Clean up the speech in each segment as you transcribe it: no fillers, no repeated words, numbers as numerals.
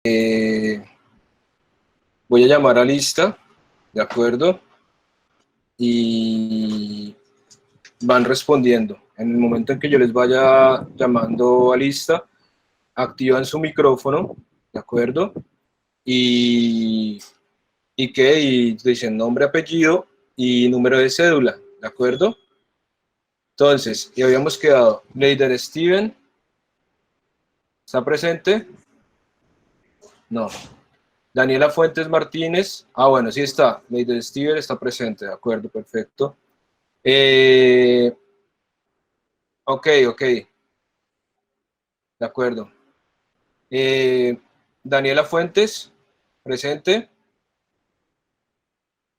Voy a llamar a lista, ¿de acuerdo? Y van respondiendo. En el momento en que yo les vaya llamando a lista, activan su micrófono, ¿de acuerdo? Y dicen nombre, apellido y número de cédula, ¿de acuerdo? Entonces, y habíamos quedado, Leider Steven, ¿está presente? No. Daniela Fuentes Martínez, bueno, sí está, Leider Steven está presente, de acuerdo, perfecto. Ok, de acuerdo. Daniela Fuentes, presente.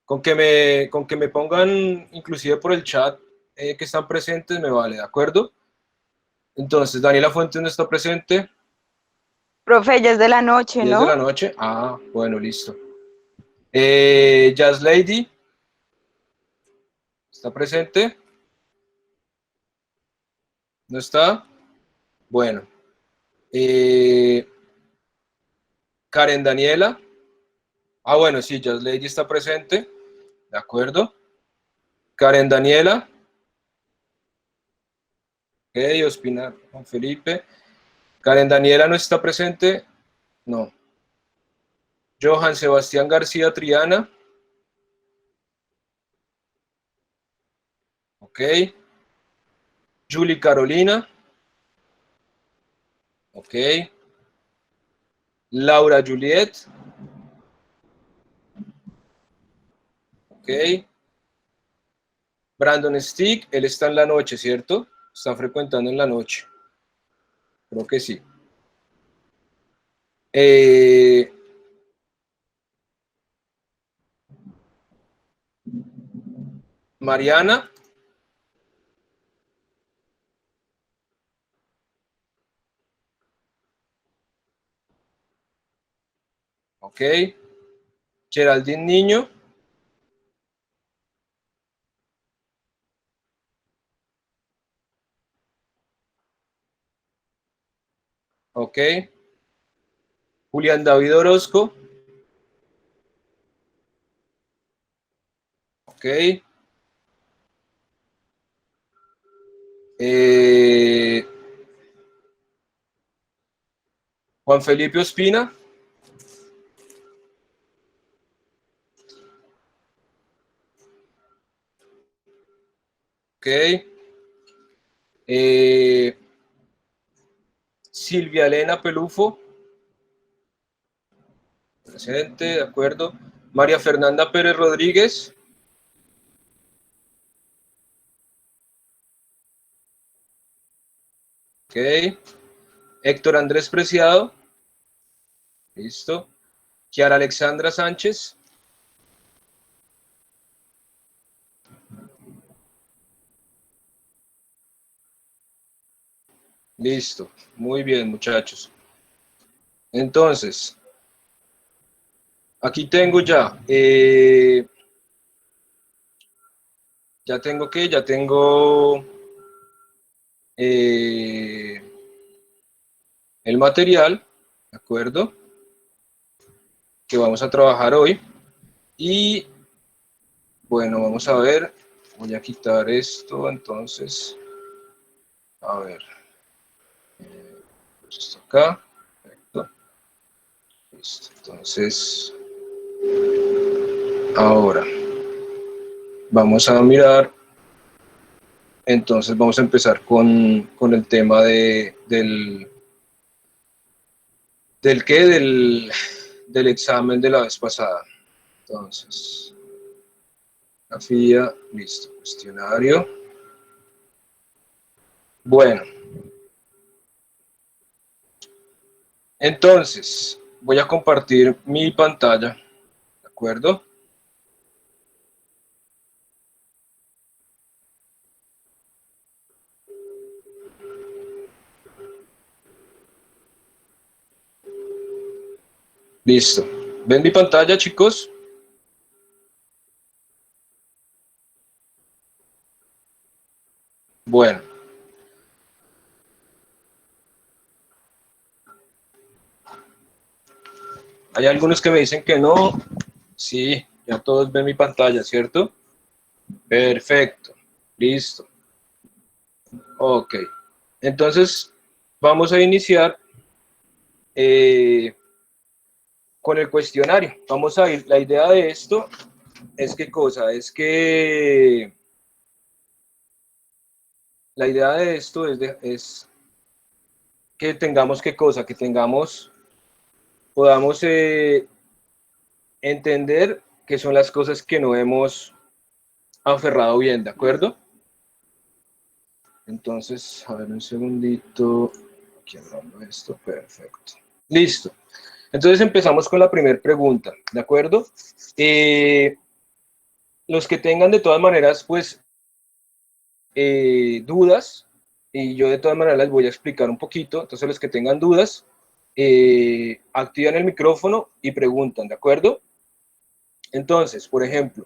Con que me pongan, inclusive por el chat, que están presentes, me vale, ¿de acuerdo? Entonces, Daniela Fuentes no está presente. Profe, ya es de la noche, 10 de la ¿no? noche. Bueno, listo. Jazz Lady, ¿está presente? ¿No está? Bueno. Karen Daniela. Bueno, sí, Jazz Lady está presente. ¿De acuerdo? Karen Daniela. Ok, Ospina Juan Felipe. Karen Daniela no está presente. No. Johan Sebastián García Triana. Ok. Julie Carolina. Ok. Laura Juliet. Ok. Brandon Stick, él está en la noche, ¿cierto? Está frecuentando en la noche. Creo que sí. Mariana. Ok. Geraldine Niño. Ok. Julián David Orozco. Ok. Juan Felipe Ospina. Ok. Silvia Elena Pelufo. Presente, de acuerdo. María Fernanda Pérez Rodríguez. Ok. Héctor Andrés Preciado. Listo. Kiara Alexandra Sánchez. Listo. Muy bien, muchachos. Entonces, aquí tengo ya. Ya tengo qué, ya tengo el material, ¿de acuerdo? Que vamos a trabajar hoy. Y bueno, vamos a ver. Voy a quitar esto, entonces. A ver. Pues esto acá. Perfecto. Listo. Entonces, ahora vamos a mirar. Entonces vamos a empezar con el tema del examen de la vez pasada. Entonces, la FIA, listo, cuestionario. Bueno, entonces voy a compartir mi pantalla, ¿de acuerdo? Listo. ¿Ven mi pantalla, chicos? Bueno. Hay algunos que me dicen que no. Sí, ya todos ven mi pantalla, ¿cierto? Perfecto. Listo. Ok. Entonces, vamos a iniciar con el cuestionario. Vamos a ir. La idea de esto es ¿qué cosa? Es que la idea de esto es que tengamos ¿qué cosa? Que tengamos, podamos entender qué son las cosas que no hemos aferrado bien, ¿de acuerdo? Entonces, a ver un segundito. Aquí hablando de esto, perfecto. Listo. Entonces empezamos con la primera pregunta, ¿de acuerdo? Los que tengan de todas maneras, pues, dudas, y yo de todas maneras les voy a explicar un poquito, entonces los que tengan dudas, activan el micrófono y preguntan, ¿de acuerdo? Entonces, por ejemplo,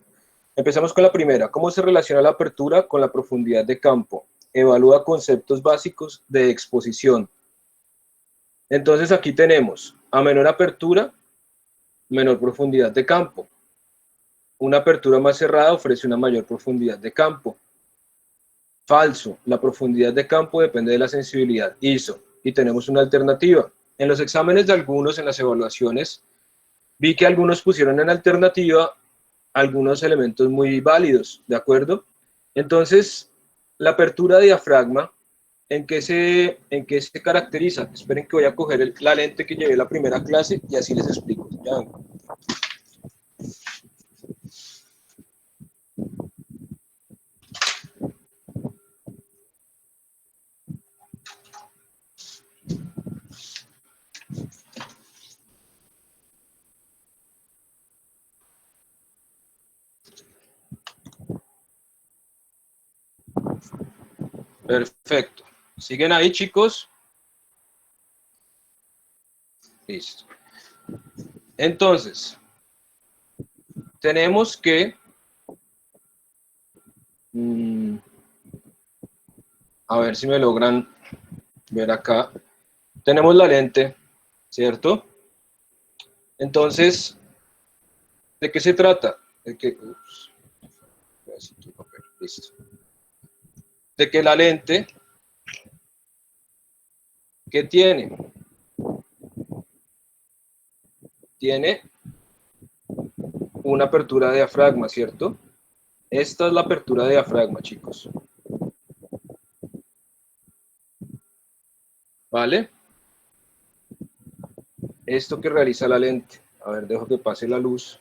empezamos con la primera. ¿Cómo se relaciona la apertura con la profundidad de campo? Evalúa conceptos básicos de exposición. Entonces aquí tenemos a menor apertura, menor profundidad de campo. Una apertura más cerrada ofrece una mayor profundidad de campo. Falso, la profundidad de campo depende de la sensibilidad ISO. Y tenemos una alternativa. En los exámenes de algunos, en las evaluaciones, vi que algunos pusieron en alternativa algunos elementos muy válidos, ¿de acuerdo? Entonces, la apertura de diafragma, ¿en qué se caracteriza? Esperen que voy a coger la lente que llevé la primera clase y así les explico. Ya vengo. Perfecto. ¿Siguen ahí, chicos? Listo. Entonces, tenemos que... a ver si me logran ver acá. Tenemos la lente, ¿cierto? Entonces, ¿de qué se trata? Listo. De que la lente, ¿qué tiene? Tiene una apertura de diafragma, ¿cierto? Esta es la apertura de diafragma, chicos. ¿Vale? Esto que realiza la lente. A ver, dejo que pase la luz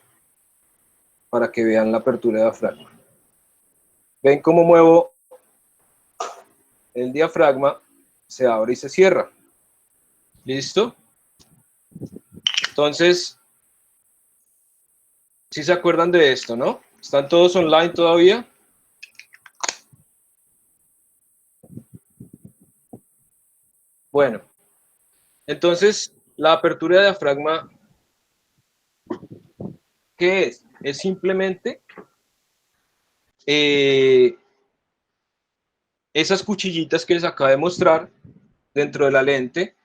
para que vean la apertura de diafragma. ¿Ven cómo muevo el diafragma? Se abre y se cierra. ¿Listo? Entonces, ¿sí se acuerdan de esto, no? ¿Están todos online todavía? Bueno, entonces, la apertura de diafragma, ¿qué es? Es simplemente esas cuchillitas que les acabo de mostrar dentro de la lente,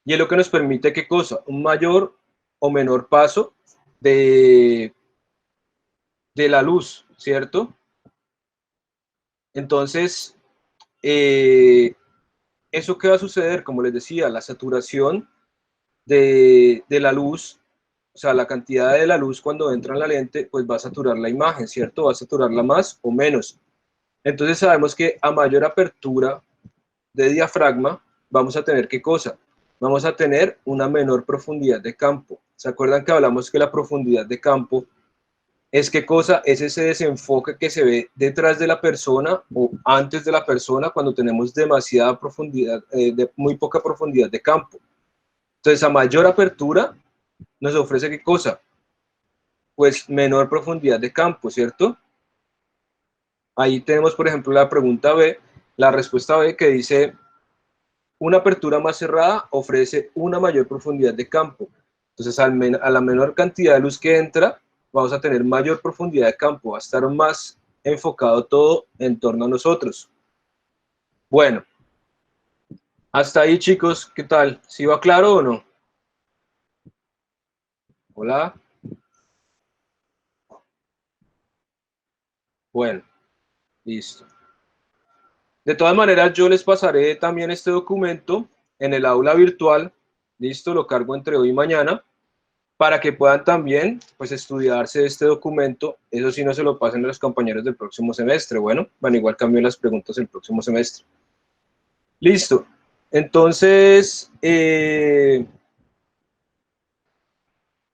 y es lo que nos permite, ¿qué cosa? Un mayor o menor paso de la luz, ¿cierto? Entonces, ¿eso qué va a suceder? Como les decía, la saturación de la luz, o sea, la cantidad de la luz cuando entra en la lente, pues va a saturar la imagen, ¿cierto? Va a saturarla más o menos. Entonces sabemos que a mayor apertura de diafragma, vamos a tener ¿qué cosa? Vamos a tener una menor profundidad de campo. ¿Se acuerdan que hablamos que la profundidad de campo es qué cosa? Es ese desenfoque que se ve detrás de la persona o antes de la persona cuando tenemos demasiada profundidad, de muy poca profundidad de campo. Entonces, a mayor apertura, nos ofrece qué cosa? Pues menor profundidad de campo, ¿cierto? Ahí tenemos, por ejemplo, la pregunta B, la respuesta B que dice, una apertura más cerrada ofrece una mayor profundidad de campo. Entonces, a la menor cantidad de luz que entra, vamos a tener mayor profundidad de campo, va a estar más enfocado todo en torno a nosotros. Bueno, hasta ahí, chicos, ¿qué tal? ¿Sí va claro o no? Hola. Bueno, listo. De todas maneras, yo les pasaré también este documento en el aula virtual. Listo, lo cargo entre hoy y mañana para que puedan también pues estudiarse este documento. Eso sí, no se lo pasen a los compañeros del próximo semestre. Bueno, van igual cambio las preguntas el próximo semestre. Listo. Entonces,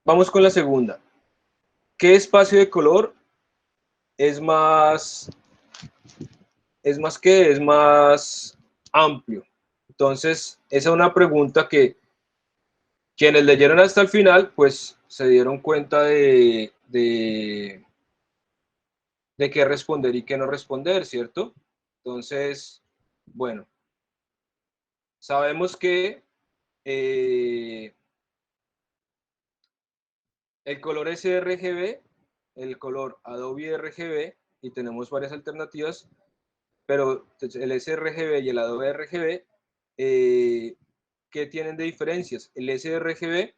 vamos con la segunda. ¿Qué espacio de color es más, es más amplio? Entonces, esa es una pregunta que quienes leyeron hasta el final, pues se dieron cuenta de qué responder y qué no responder, ¿cierto? Entonces, bueno, sabemos que el color sRGB, el color Adobe RGB, y tenemos varias alternativas, pero el sRGB y el Adobe RGB, ¿qué tienen de diferencias? El sRGB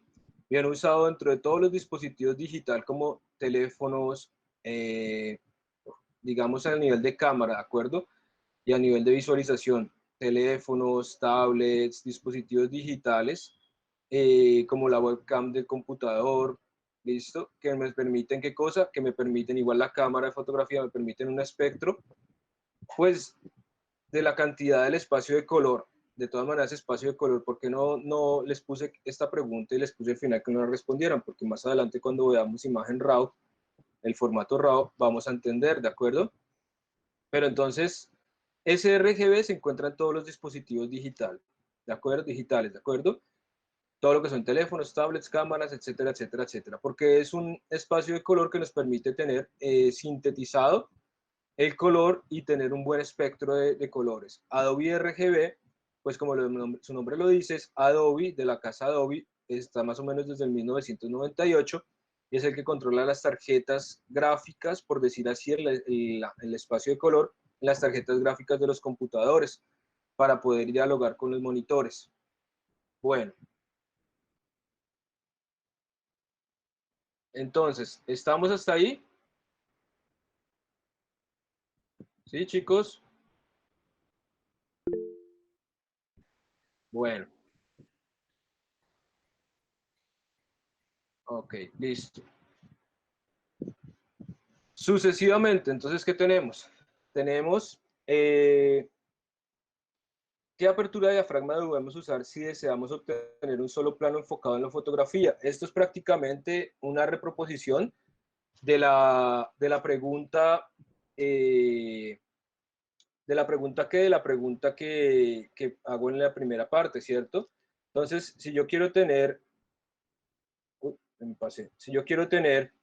viene usado dentro de todos los dispositivos digital como teléfonos, digamos a nivel de cámara, ¿de acuerdo? Y a nivel de visualización, teléfonos, tablets, dispositivos digitales, como la webcam del computador, ¿listo? Que me permiten, ¿qué cosa? Que me permiten, igual la cámara de fotografía, me permiten un espectro, pues, de la cantidad del espacio de color. De todas maneras, espacio de color, ¿por qué no les puse esta pregunta y les puse al final que no la respondieran? Porque más adelante cuando veamos imagen RAW, el formato RAW, vamos a entender, ¿de acuerdo? Pero entonces, sRGB se encuentra en todos los dispositivos digitales, ¿de acuerdo? Digitales, ¿de acuerdo? Todo lo que son teléfonos, tablets, cámaras, etcétera, etcétera, etcétera, porque es un espacio de color que nos permite tener sintetizado el color y tener un buen espectro de colores. Adobe RGB, pues como su nombre lo dice, es Adobe, de la casa Adobe, está más o menos desde el 1998 y es el que controla las tarjetas gráficas, por decir así, el espacio de color en las tarjetas gráficas de los computadores para poder dialogar con los monitores. Bueno, entonces, ¿estamos hasta ahí? ¿Sí, chicos? Bueno, ok, listo. Sucesivamente, entonces, ¿qué tenemos? Tenemos ¿qué apertura de diafragma debemos usar si deseamos obtener un solo plano enfocado en la fotografía? Esto es prácticamente una reproposición de la pregunta que hago en la primera parte, ¿cierto? Entonces, si yo quiero tener, me pasé, si yo quiero tener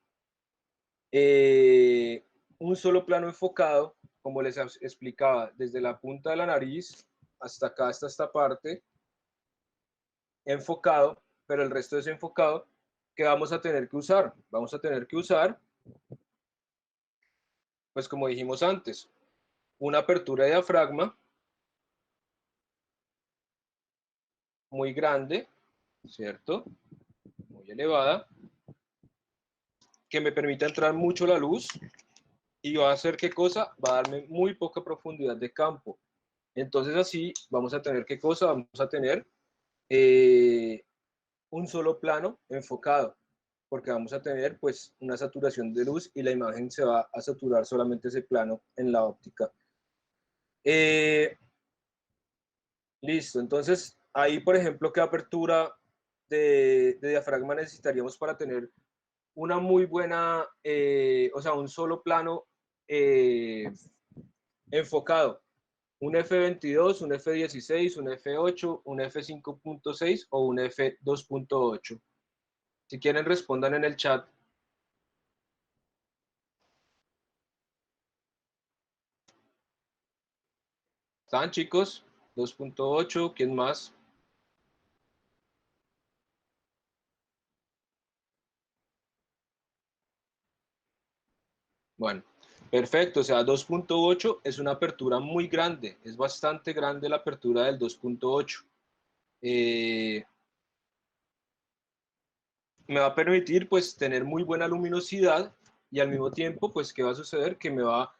eh, un solo plano enfocado, como les explicaba, desde la punta de la nariz hasta acá, hasta esta parte, enfocado, pero el resto desenfocado, ¿qué vamos a tener que usar? Vamos a tener que usar, pues como dijimos antes, una apertura de diafragma muy grande, ¿cierto? Muy elevada, que me permita entrar mucho la luz y va a hacer qué cosa? Va a darme muy poca profundidad de campo. Entonces así vamos a tener qué cosa? Vamos a tener un solo plano enfocado, porque vamos a tener pues una saturación de luz y la imagen se va a saturar solamente ese plano en la óptica. Listo, entonces ahí por ejemplo, ¿qué apertura de diafragma necesitaríamos para tener una muy buena, o sea, un solo plano enfocado? Un F22, un F16, un F8, un F5.6 o un F2.8. Si quieren, respondan en el chat. ¿Están, chicos? 2.8, ¿quién más? Bueno, perfecto. O sea, 2.8 es una apertura muy grande. Es bastante grande la apertura del 2.8. me va a permitir pues tener muy buena luminosidad y al mismo tiempo pues ¿qué va a suceder? Que me va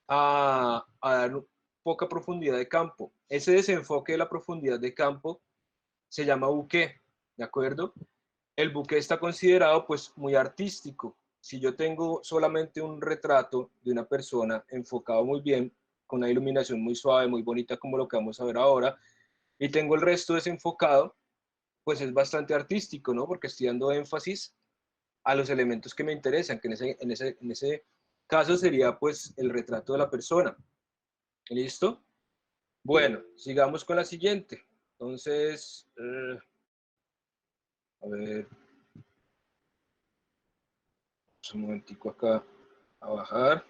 a dar poca profundidad de campo. Ese desenfoque de la profundidad de campo se llama bokeh, ¿de acuerdo? El bokeh está considerado pues muy artístico. Si yo tengo solamente un retrato de una persona enfocado muy bien, con una iluminación muy suave, muy bonita como lo que vamos a ver ahora, y tengo el resto desenfocado, pues es bastante artístico, ¿no? Porque estoy dando énfasis a los elementos que me interesan, que en ese caso sería pues el retrato de la persona. ¿Listo? Bueno, sigamos con la siguiente. Entonces, a ver, un momentico acá a bajar.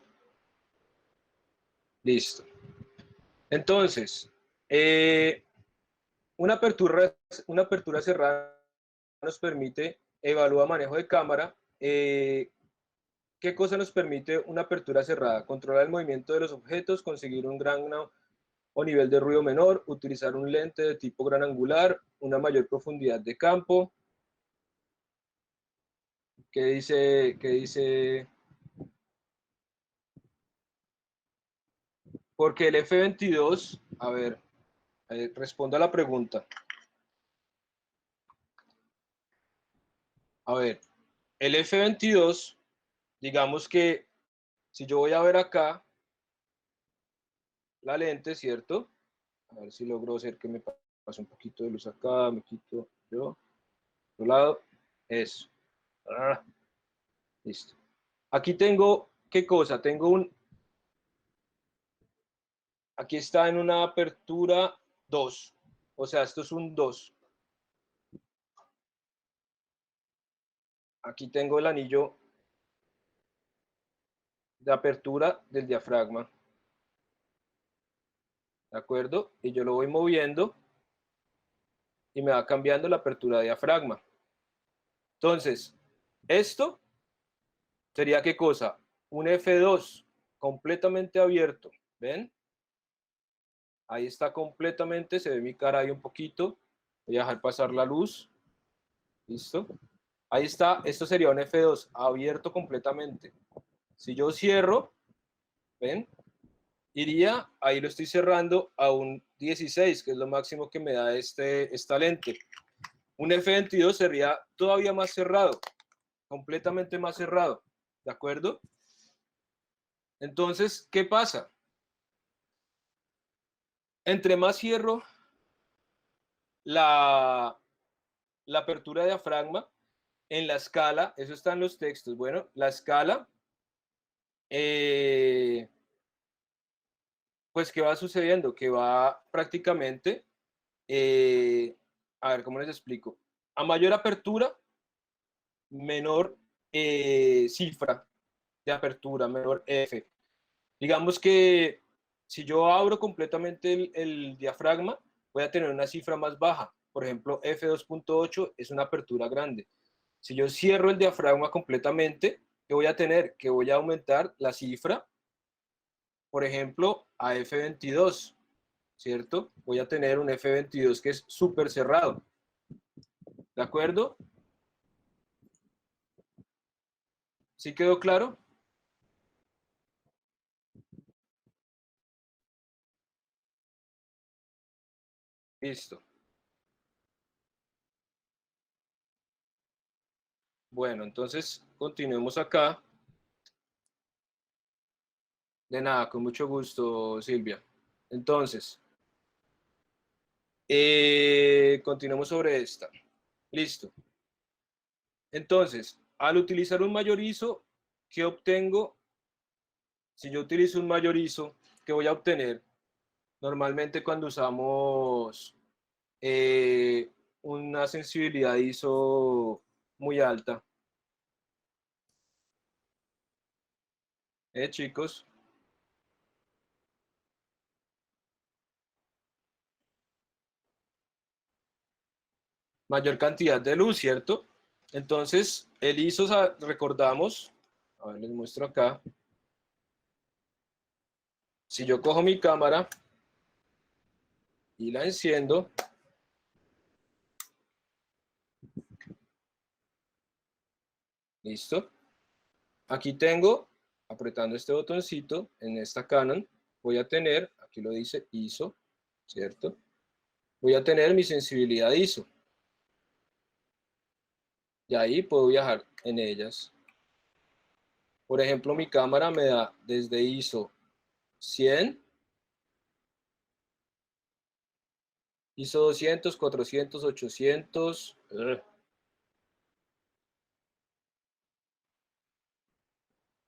Listo. Entonces, eh, una apertura cerrada nos permite evaluar manejo de cámara. ¿Qué cosa nos permite una apertura cerrada? Controlar el movimiento de los objetos, conseguir un gran o nivel de ruido menor, utilizar un lente de tipo gran angular, una mayor profundidad de campo. ¿Qué dice? ¿Qué dice? Porque el F22, a ver, responda a la pregunta. A ver, el F22, digamos que si yo voy a ver acá la lente, ¿cierto? A ver si logro hacer que me pase un poquito de luz acá, me quito yo, otro lado, eso. Ah, listo. Aquí tengo, ¿qué cosa? Aquí está en una apertura 2, o sea, esto es un 2. Aquí tengo el anillo de apertura del diafragma, ¿de acuerdo? Y yo lo voy moviendo y me va cambiando la apertura de diafragma. Entonces, esto sería ¿qué cosa? Un F2 completamente abierto, ¿ven? Ahí está completamente, se ve mi cara ahí un poquito. Voy a dejar pasar la luz. ¿Listo? Ahí está, esto sería un F2 abierto completamente. Si yo cierro, ¿ven? Iría, ahí lo estoy cerrando a un 16, que es lo máximo que me da esta lente. Un F22 sería todavía más cerrado, completamente más cerrado, ¿de acuerdo? Entonces, ¿qué pasa? Entre más cierro la, la apertura de diafragma, en la escala, eso está en los textos, bueno, la escala, eh, pues, ¿qué va sucediendo? Que va prácticamente, eh, a ver, ¿cómo les explico? A mayor apertura, menor cifra de apertura, menor F. Digamos que si yo abro completamente el diafragma, voy a tener una cifra más baja. Por ejemplo, F2.8 es una apertura grande. Si yo cierro el diafragma completamente, ¿qué voy a tener? Que voy a aumentar la cifra, por ejemplo, a F22, ¿cierto? Voy a tener un F22 que es súper cerrado. ¿De acuerdo? ¿Sí quedó claro? Listo. Bueno, entonces continuemos acá. De nada, con mucho gusto, Silvia. Entonces, continuemos sobre esta. Listo. Entonces, al utilizar un mayor ISO, ¿qué obtengo? Si yo utilizo un mayor ISO, ¿qué voy a obtener? Normalmente cuando usamos eh, una sensibilidad ISO muy alta, chicos, mayor cantidad de luz, ¿cierto? Entonces, el ISO, recordamos, a ver, les muestro acá, si yo cojo mi cámara y la enciendo, ¿Listo? Aquí tengo, apretando este botoncito, en esta Canon, voy a tener, aquí lo dice ISO, ¿cierto? Voy a tener mi sensibilidad ISO. Y ahí puedo viajar en ellas. Por ejemplo, mi cámara me da desde ISO 100, ISO 200, 400, 800,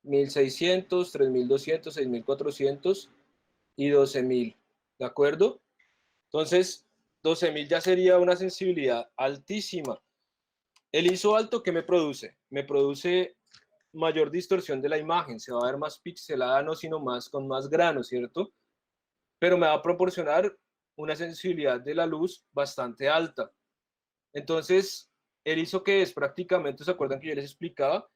1600, 3200, 6400 y 12000, ¿de acuerdo? Entonces, 12000 ya sería una sensibilidad altísima. El ISO alto, ¿qué me produce? Me produce mayor distorsión de la imagen, se va a ver más pixelada, no sino más con más grano, ¿cierto? Pero me va a proporcionar una sensibilidad de la luz bastante alta. Entonces, el ISO que es prácticamente, ¿se acuerdan que yo les explicaba?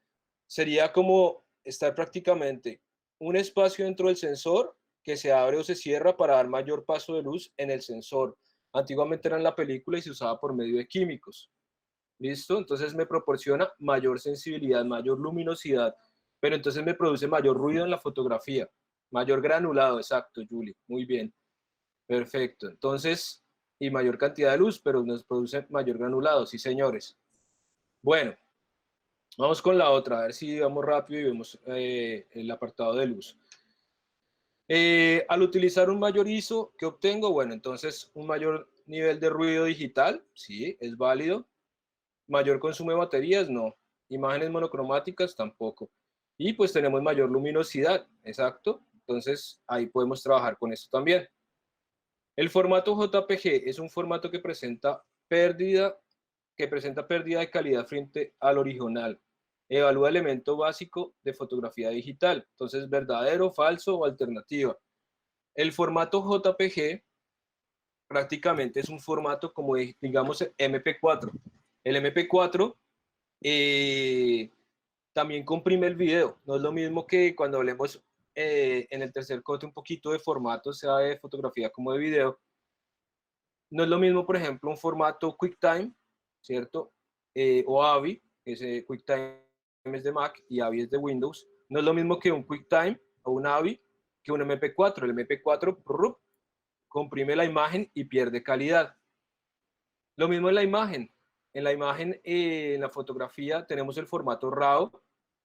Sería como estar prácticamente un espacio dentro del sensor que se abre o se cierra para dar mayor paso de luz en el sensor. Antiguamente era en la película y se usaba por medio de químicos. ¿Listo? Entonces me proporciona mayor sensibilidad, mayor luminosidad, pero entonces me produce mayor ruido en la fotografía, mayor granulado, exacto, Julie, muy bien, perfecto. Entonces, y mayor cantidad de luz, pero nos produce mayor granulado, sí, señores. Bueno, vamos con la otra, a ver si vamos rápido y vemos el apartado de luz. Al utilizar un mayor ISO, ¿qué obtengo? Bueno, entonces un mayor nivel de ruido digital, sí, es válido. Mayor consumo de baterías, no. Imágenes monocromáticas, tampoco. Y pues tenemos mayor luminosidad, exacto. Entonces ahí podemos trabajar con esto también. El formato JPG es un formato que presenta pérdida de calidad frente al original. Evalúa elemento básico de fotografía digital. Entonces, verdadero, falso o alternativa. El formato JPG prácticamente es un formato como, digamos, MP4. El MP4 también comprime el video. No es lo mismo que cuando hablemos en el tercer corte un poquito de formato, sea de fotografía como de video. No es lo mismo, por ejemplo, un formato QuickTime, ¿cierto? O AVI, ese QuickTime es de Mac y AVI es de Windows. No es lo mismo que un QuickTime o un AVI que un MP4. El MP4 comprime la imagen y pierde calidad. Lo mismo en la imagen. En la imagen, en la fotografía, tenemos el formato RAW,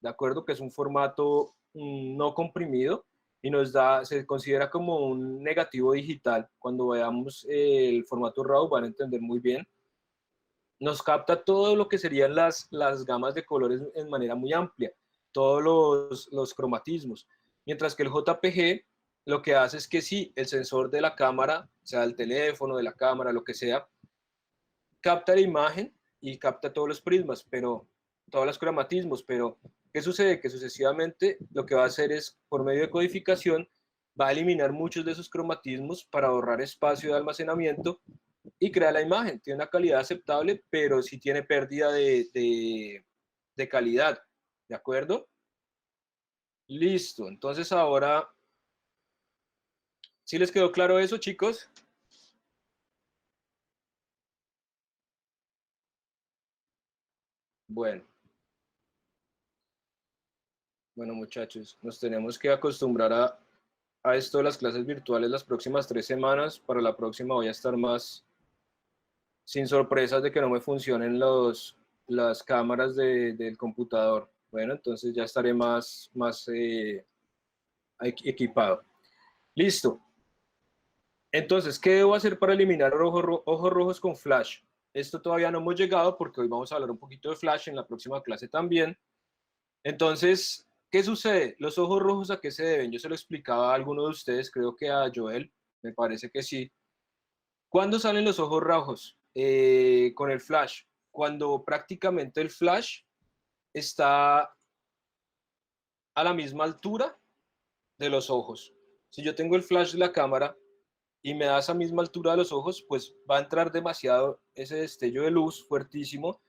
¿de acuerdo? Que es un formato no comprimido y nos da, se considera como un negativo digital. Cuando veamos el formato RAW van a entender muy bien. Nos capta todo lo que serían las gamas de colores en manera muy amplia, todos los cromatismos. Mientras que el JPG lo que hace es que sí, el sensor de la cámara, sea el teléfono, de la cámara, lo que sea, capta la imagen y capta todos los prismas, pero todos los cromatismos, pero ¿qué sucede? Que sucesivamente lo que va a hacer es, por medio de codificación, va a eliminar muchos de esos cromatismos para ahorrar espacio de almacenamiento y crea la imagen. Tiene una calidad aceptable, pero sí tiene pérdida de calidad, ¿de acuerdo? Listo, entonces ahora, ¿sí les quedó claro eso, chicos? Bueno. Bueno, muchachos, nos tenemos que acostumbrar a esto de las clases virtuales las próximas 3 semanas. Para la próxima voy a estar más sin sorpresas de que no me funcionen las cámaras del computador. Bueno, entonces ya estaré más equipado. Listo. Entonces, ¿qué debo hacer para eliminar ojos rojos con flash? Esto todavía no hemos llegado porque hoy vamos a hablar un poquito de flash en la próxima clase también. Entonces, ¿qué sucede? ¿Los ojos rojos a qué se deben? Yo se lo explicaba a alguno de ustedes, creo que a Joel, me parece que sí. ¿Cuándo salen los ojos rojos? Con el flash. Cuando prácticamente el flash está a la misma altura de los ojos. Si yo tengo el flash de la cámara y me da esa misma altura de los ojos, pues va a entrar demasiado ese destello de luz fuertísimo,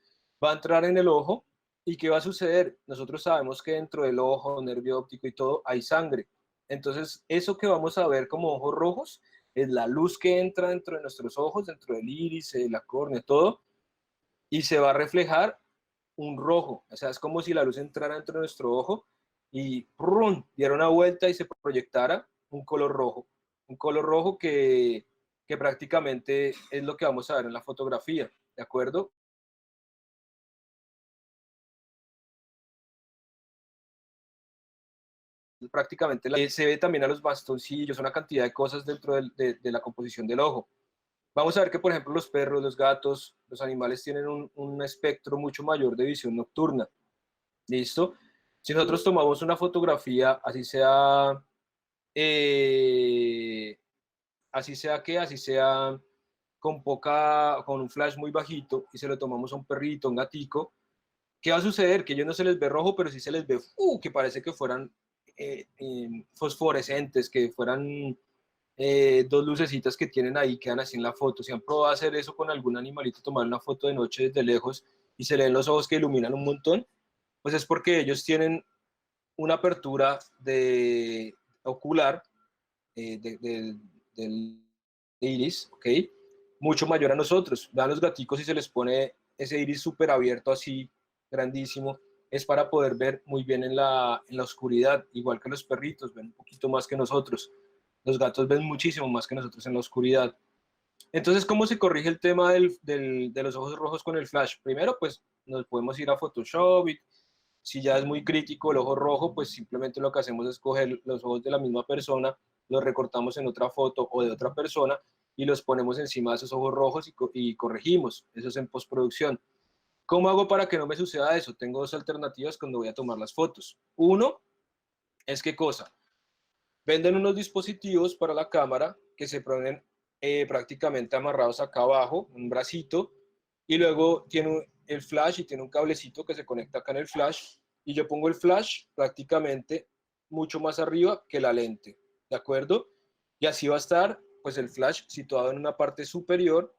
va a entrar en el ojo. ¿Y qué va a suceder? Nosotros sabemos que dentro del ojo, nervio óptico y todo, hay sangre. Entonces, eso que vamos a ver como ojos rojos es la luz que entra dentro de nuestros ojos, dentro del iris, la córnea, todo, y se va a reflejar un rojo, o sea, es como si la luz entrara dentro de nuestro ojo y ¡prum!, diera una vuelta y se proyectara un color rojo que prácticamente es lo que vamos a ver en la fotografía, ¿de acuerdo? Prácticamente se ve también a los bastoncillos, una cantidad de cosas dentro de la composición del ojo. Vamos a ver que, por ejemplo, los perros, los gatos, los animales tienen un espectro mucho mayor de visión nocturna. ¿Listo? Si nosotros tomamos una fotografía, así sea con un flash muy bajito y se lo tomamos a un perrito, a un gatico, ¿qué va a suceder? Que ellos no se les ve rojo, pero sí se les ve, que parece que fueran fosforescentes, que fueran dos lucecitas que tienen ahí, quedan así en la foto. Si han probado hacer eso con algún animalito, tomar una foto de noche desde lejos y se le ven los ojos que iluminan un montón, pues es porque ellos tienen una apertura ocular del iris, ¿ok? Mucho mayor a nosotros. Vean los gaticos y se les pone ese iris súper abierto así, grandísimo, es para poder ver muy bien en la oscuridad, igual que los perritos, ven un poquito más que nosotros. Los gatos ven muchísimo más que nosotros en la oscuridad. Entonces, ¿cómo se corrige el tema de los ojos rojos con el flash? Primero, pues nos podemos ir a Photoshop y si ya es muy crítico el ojo rojo, pues simplemente lo que hacemos es coger los ojos de la misma persona, los recortamos en otra foto o de otra persona y los ponemos encima de esos ojos rojos y corregimos. Eso es en postproducción. ¿Cómo hago para que no me suceda eso? Tengo dos alternativas cuando voy a tomar las fotos. Uno es ¿qué cosa? Venden unos dispositivos para la cámara que se ponen prácticamente amarrados acá abajo, un bracito, y luego tiene el flash y tiene un cablecito que se conecta acá en el flash, y yo pongo el flash prácticamente mucho más arriba que la lente, ¿de acuerdo? Y así va a estar pues el flash situado en una parte superior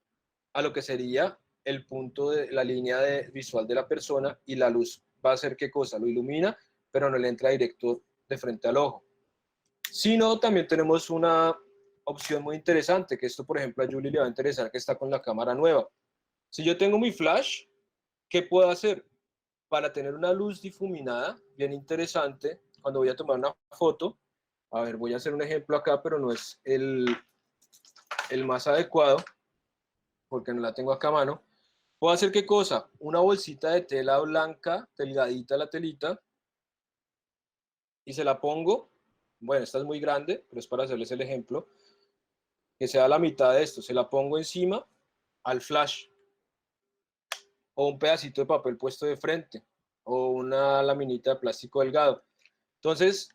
a lo que sería el punto de la línea visual de la persona, y la luz va a hacer ¿qué cosa? Lo ilumina, pero no le entra directo de frente al ojo. Si no, también tenemos una opción muy interesante, que esto, por ejemplo, a Julie le va a interesar, que está con la cámara nueva. Si yo tengo mi flash, ¿qué puedo hacer? Para tener una luz difuminada, bien interesante, cuando voy a tomar una foto, a ver, voy a hacer un ejemplo acá, pero no es el más adecuado, porque no la tengo acá a mano. ¿Puedo hacer qué cosa? Una bolsita de tela blanca, delgadita la telita, y se la pongo. Bueno, esta es muy grande, pero es para hacerles el ejemplo. Que sea la mitad de esto, se la pongo encima al flash, o un pedacito de papel puesto de frente, o una laminita de plástico delgado. Entonces,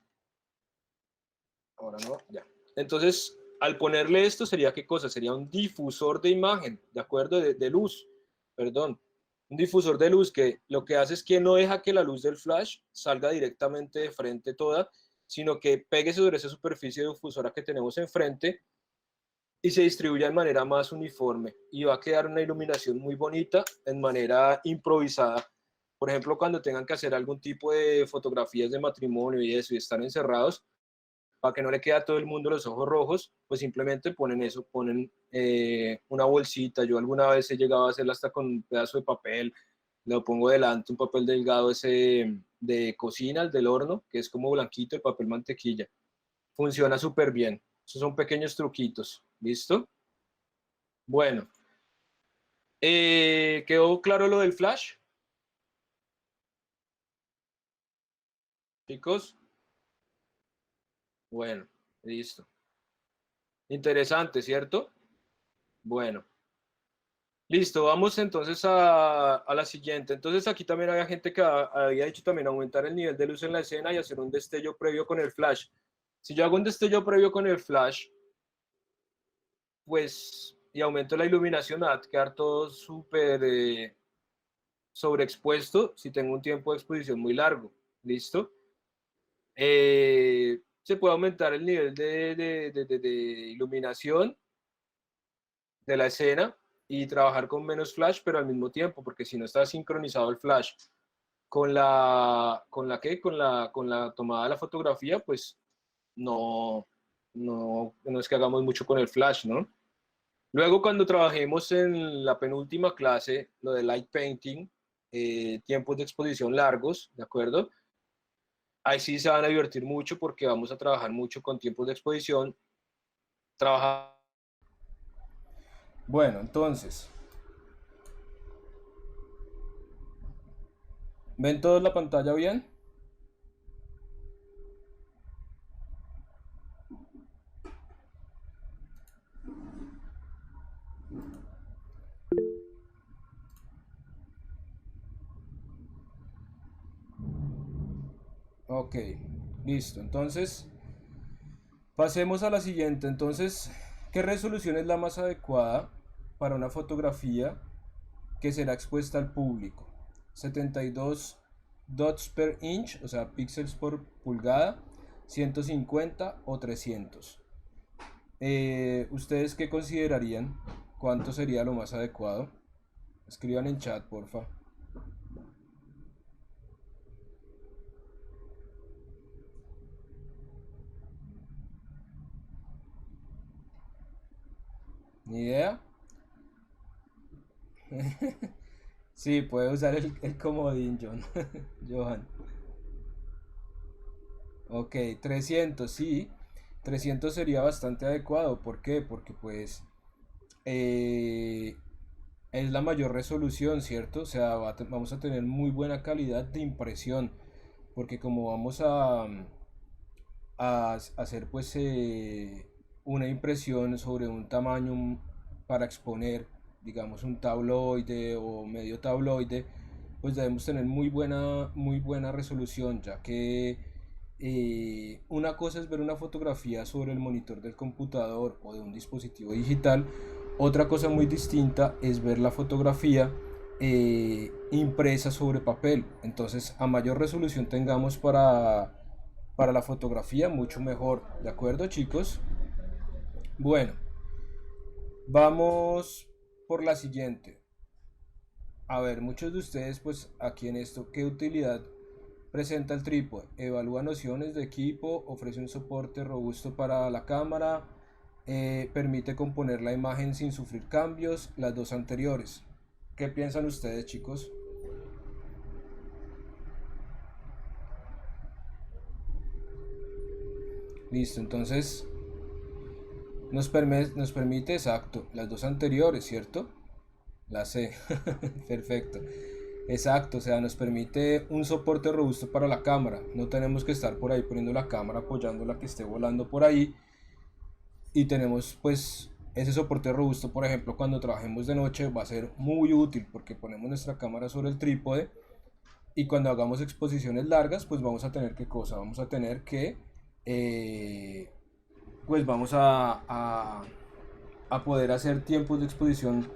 ahora no, ya. Entonces, al ponerle esto, ¿sería qué cosa? Sería un difusor de imagen, ¿de acuerdo? De luz, perdón. Un difusor de luz que lo que hace es que no deja que la luz del flash salga directamente de frente toda, sino que pegue sobre esa superficie difusora que tenemos enfrente y se distribuya de manera más uniforme y va a quedar una iluminación muy bonita en manera improvisada. Por ejemplo, cuando tengan que hacer algún tipo de fotografías de matrimonio y eso y están encerrados, para que no le quede a todo el mundo los ojos rojos, pues simplemente ponen eso, ponen una bolsita. Yo alguna vez he llegado a hacerla hasta con un pedazo de papel, lo pongo delante, un papel delgado ese de cocina, el del horno, que es como blanquito, el papel mantequilla. Funciona súper bien. Esos son pequeños truquitos. ¿Listo? Bueno, ¿quedó claro lo del flash, chicos? Bueno, listo. Interesante, ¿cierto? Bueno, listo. Vamos entonces a la siguiente. Entonces aquí también había gente que había dicho también aumentar el nivel de luz en la escena y hacer un destello previo con el flash. Si yo hago un destello previo con el flash, pues, y aumento la iluminación, va a quedar todo súper sobreexpuesto si tengo un tiempo de exposición muy largo. ¿Listo? Se puede aumentar el nivel de iluminación de la escena y trabajar con menos flash, pero al mismo tiempo, porque si no está sincronizado el flash con la tomada de la fotografía, pues no es que hagamos mucho con el flash, ¿no? Luego, cuando trabajemos en la penúltima clase, lo de light painting, tiempos de exposición largos, ¿de acuerdo? Ahí sí se van a divertir mucho porque vamos a trabajar mucho con tiempos de exposición. Trabajar. Bueno, entonces, ¿ven todos la pantalla bien? Ok, listo. Entonces, pasemos a la siguiente. Entonces, ¿qué resolución es la más adecuada para una fotografía que será expuesta al público? 72 dots per inch, o sea, píxeles por pulgada, 150 o 300. ¿Ustedes qué considerarían? ¿Cuánto sería lo más adecuado? Escriban en chat, porfa. ¿Ni idea? Sí, puede usar el comodín, John. Johan. Ok, 300, sí. 300 sería bastante adecuado. ¿Por qué? Porque pues eh, es la mayor resolución, ¿cierto? O sea, vamos a tener muy buena calidad de impresión. Porque como vamos a hacer pues una impresión sobre un tamaño para exponer, digamos un tabloide o medio tabloide, pues debemos tener muy buena resolución, ya que una cosa es ver una fotografía sobre el monitor del computador o de un dispositivo digital, otra cosa muy distinta es ver la fotografía impresa sobre papel. Entonces, a mayor resolución tengamos para la fotografía, mucho mejor. ¿De acuerdo, chicos? Bueno, vamos por la siguiente. A ver, muchos de ustedes, pues aquí en esto, ¿qué utilidad presenta el trípode? Evalúa nociones de equipo, ofrece un soporte robusto para la cámara, permite componer la imagen sin sufrir cambios, las dos anteriores. ¿Qué piensan ustedes, chicos? Listo, entonces nos permite, exacto, las dos anteriores, ¿cierto? La C, perfecto. Exacto, o sea, nos permite un soporte robusto para la cámara. No tenemos que estar por ahí poniendo la cámara, apoyándola que esté volando por ahí. Y tenemos pues ese soporte robusto, por ejemplo, cuando trabajemos de noche va a ser muy útil porque ponemos nuestra cámara sobre el trípode y cuando hagamos exposiciones largas, pues vamos a tener qué cosa, vamos a tener que eh, pues vamos a poder hacer tiempos de exposición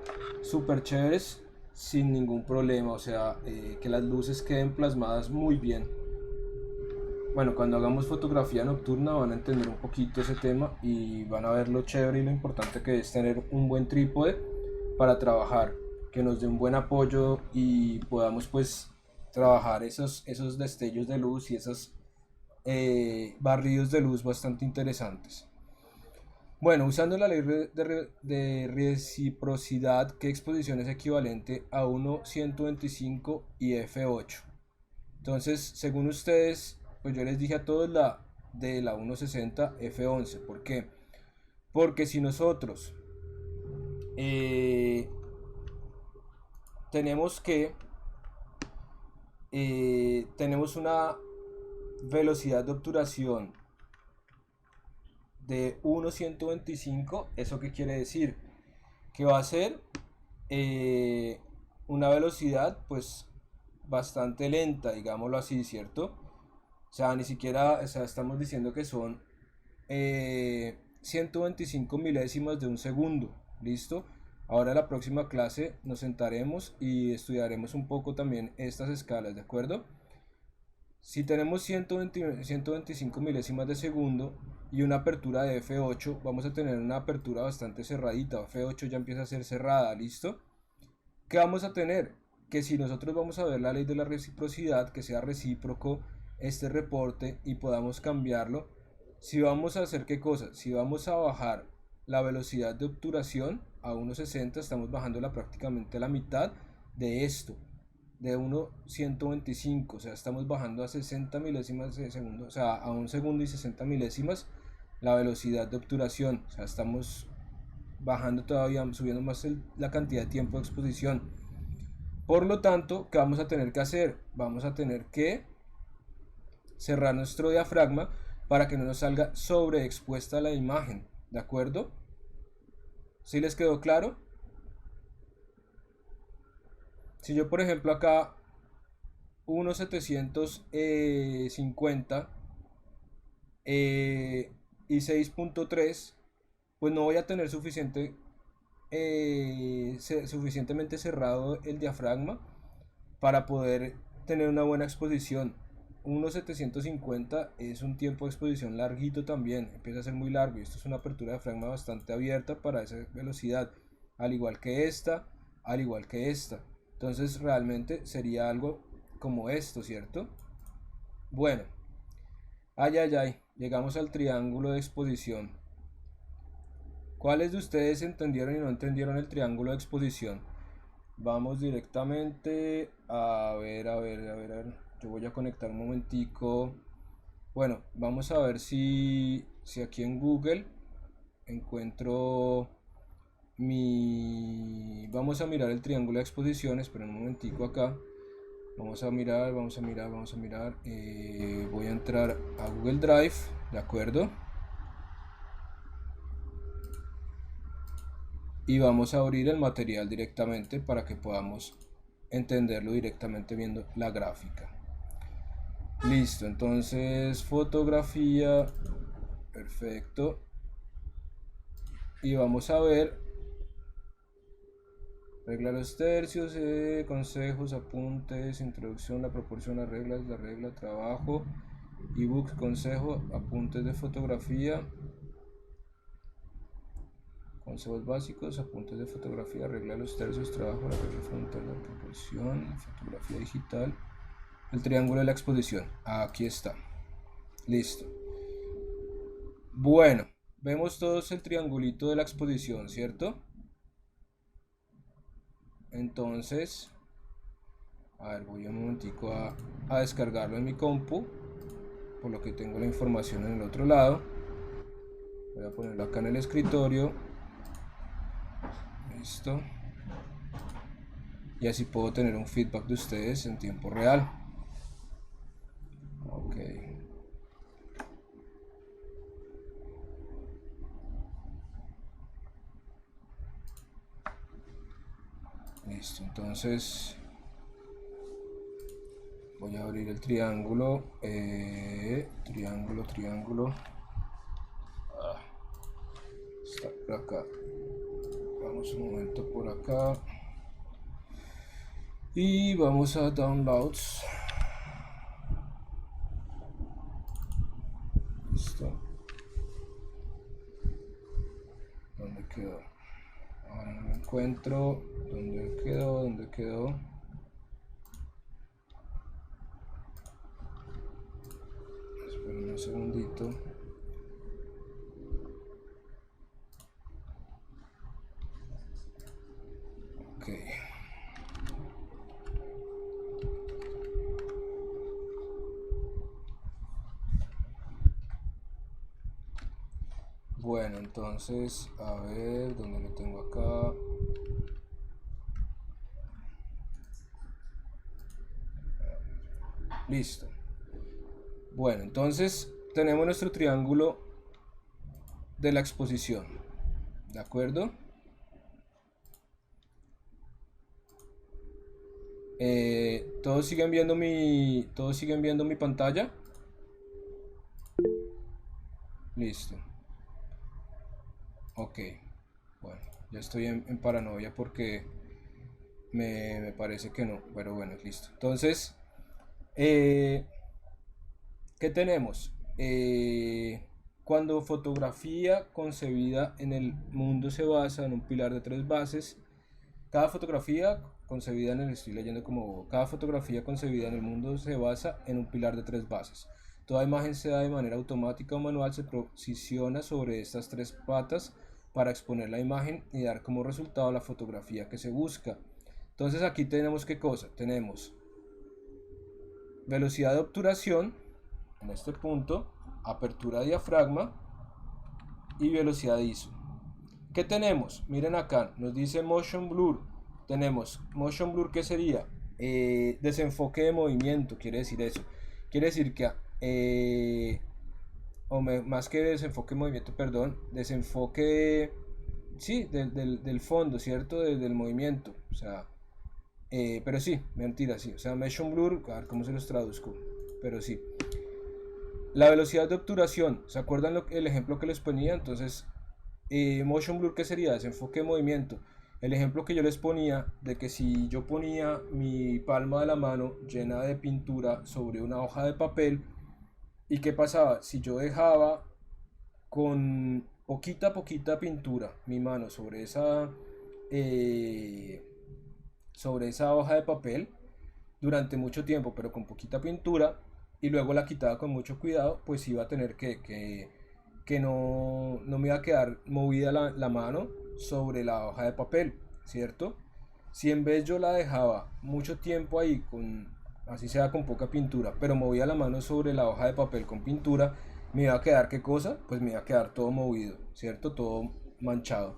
súper chéveres sin ningún problema, o sea, que las luces queden plasmadas muy bien. Bueno, cuando hagamos fotografía nocturna van a entender un poquito ese tema y van a ver lo chévere y lo importante que es tener un buen trípode para trabajar, que nos dé un buen apoyo y podamos pues trabajar esos destellos de luz y esos barridos de luz bastante interesantes. Bueno, usando la ley de reciprocidad, ¿qué exposición es equivalente a 1,125 y f8? Entonces, según ustedes, pues yo les dije a todos la de la 1,60 f11. ¿Por qué? Porque si nosotros eh, tenemos que tenemos una velocidad de obturación de 1,125, ¿eso qué quiere decir? Que va a ser una velocidad pues bastante lenta, digámoslo así, ¿cierto? O sea, ni siquiera, o sea, estamos diciendo que son 125 milésimas de un segundo, ¿listo? Ahora en la próxima clase nos sentaremos y estudiaremos un poco también estas escalas, ¿de acuerdo? Si tenemos 125 milésimas de segundo y una apertura de f8, vamos a tener una apertura bastante cerradita. F8 ya empieza a ser cerrada, ¿listo? ¿Qué vamos a tener? Que si nosotros vamos a ver la ley de la reciprocidad, que sea recíproco este reporte y podamos cambiarlo, si vamos a hacer qué cosa, si vamos a bajar la velocidad de obturación a 1,60, estamos bajándola prácticamente a la mitad de esto. de 1/125, o sea, estamos bajando a 60 milésimas de segundo, o sea, a 1 segundo y 60 milésimas la velocidad de obturación, o sea, estamos bajando todavía, subiendo más la cantidad de tiempo de exposición. Por lo tanto, ¿qué vamos a tener que hacer? Vamos a tener que cerrar nuestro diafragma para que no nos salga sobreexpuesta la imagen, ¿de acuerdo? ¿Sí les quedó claro? Si yo, por ejemplo, acá 1.750 y 6.3, pues no voy a tener suficientemente cerrado el diafragma para poder tener una buena exposición. 1.750 es un tiempo de exposición larguito también, empieza a ser muy largo y esto es una apertura de diafragma bastante abierta para esa velocidad, al igual que esta, al igual que esta. Entonces realmente sería algo como esto, ¿cierto? Bueno, llegamos al triángulo de exposición. ¿Cuáles de ustedes entendieron y no entendieron el triángulo de exposición? Vamos directamente a ver. Yo voy a conectar un momentico. Bueno, vamos a ver si aquí en Google encuentro Vamos a mirar el triángulo de exposición. Esperen un momentico acá. Vamos a mirar. Voy a entrar a Google Drive, ¿de acuerdo? Y vamos a abrir el material directamente para que podamos entenderlo directamente viendo la gráfica. Listo, entonces fotografía, perfecto. Y vamos a ver regla los tercios, consejos, apuntes, introducción, la proporción, la regla, trabajo, ebook, consejo, apuntes de fotografía, consejos básicos, apuntes de fotografía, regla de los tercios, trabajo, la regla frontal, la proporción, la fotografía digital, el triángulo de la exposición. Aquí está. Listo. Bueno, vemos todos el triangulito de la exposición, ¿cierto? Entonces, a ver, voy un momentico a descargarlo en mi compu, por lo que tengo la información en el otro lado. Voy a ponerlo acá en el escritorio. Listo. Y así puedo tener un feedback de ustedes en tiempo real. Ok. Listo, entonces voy a abrir el triángulo. Triángulo. Está por acá. Vamos un momento por acá. Y vamos a downloads. Listo. ¿Dónde quedó? Ahora no lo encuentro. ¿Dónde quedó? Esperen un segundito. Ok. Bueno, entonces, a ver, ¿dónde lo tengo acá? Listo. Bueno, entonces tenemos nuestro triángulo de la exposición, ¿de acuerdo? ¿Todos siguen viendo mi pantalla? Listo. Ok. Bueno, ya estoy en paranoia porque me parece que no. Pero bueno, listo. Entonces, ¿qué tenemos? Cuando fotografía concebida en el mundo se basa en un pilar de tres bases, cada fotografía concebida en el, estoy leyendo como, cada fotografía concebida en el mundo se basa en un pilar de tres bases. Toda imagen, sea de manera automática o manual, se posiciona sobre estas tres patas para exponer la imagen y dar como resultado la fotografía que se busca. Entonces aquí tenemos qué cosa, tenemos velocidad de obturación en este punto, apertura de diafragma y velocidad de ISO. ¿Qué tenemos? Miren acá, nos dice motion blur. Tenemos motion blur, ¿qué sería? Desenfoque de movimiento, quiere decir eso. Quiere decir que, más que desenfoque de movimiento, perdón, desenfoque, sí, del fondo, ¿cierto? Del movimiento. O sea, pero sí, mentira, sí. O sea, motion blur, a ver cómo se los traduzco. Pero sí. La velocidad de obturación, ¿se acuerdan el ejemplo que les ponía? Entonces, motion blur, ¿qué sería? Desenfoque de movimiento. El ejemplo que yo les ponía de que si yo ponía mi palma de la mano llena de pintura sobre una hoja de papel, ¿y qué pasaba? Si yo dejaba con poquita pintura mi mano sobre esa hoja de papel durante mucho tiempo, pero con poquita pintura, y luego la quitaba con mucho cuidado, pues iba a tener que no me iba a quedar movida la mano sobre la hoja de papel, ¿cierto? Si en vez yo la dejaba mucho tiempo ahí, así sea con poca pintura, pero movía la mano sobre la hoja de papel con pintura, me iba a quedar ¿qué cosa? Pues me iba a quedar todo movido, ¿cierto? Todo manchado.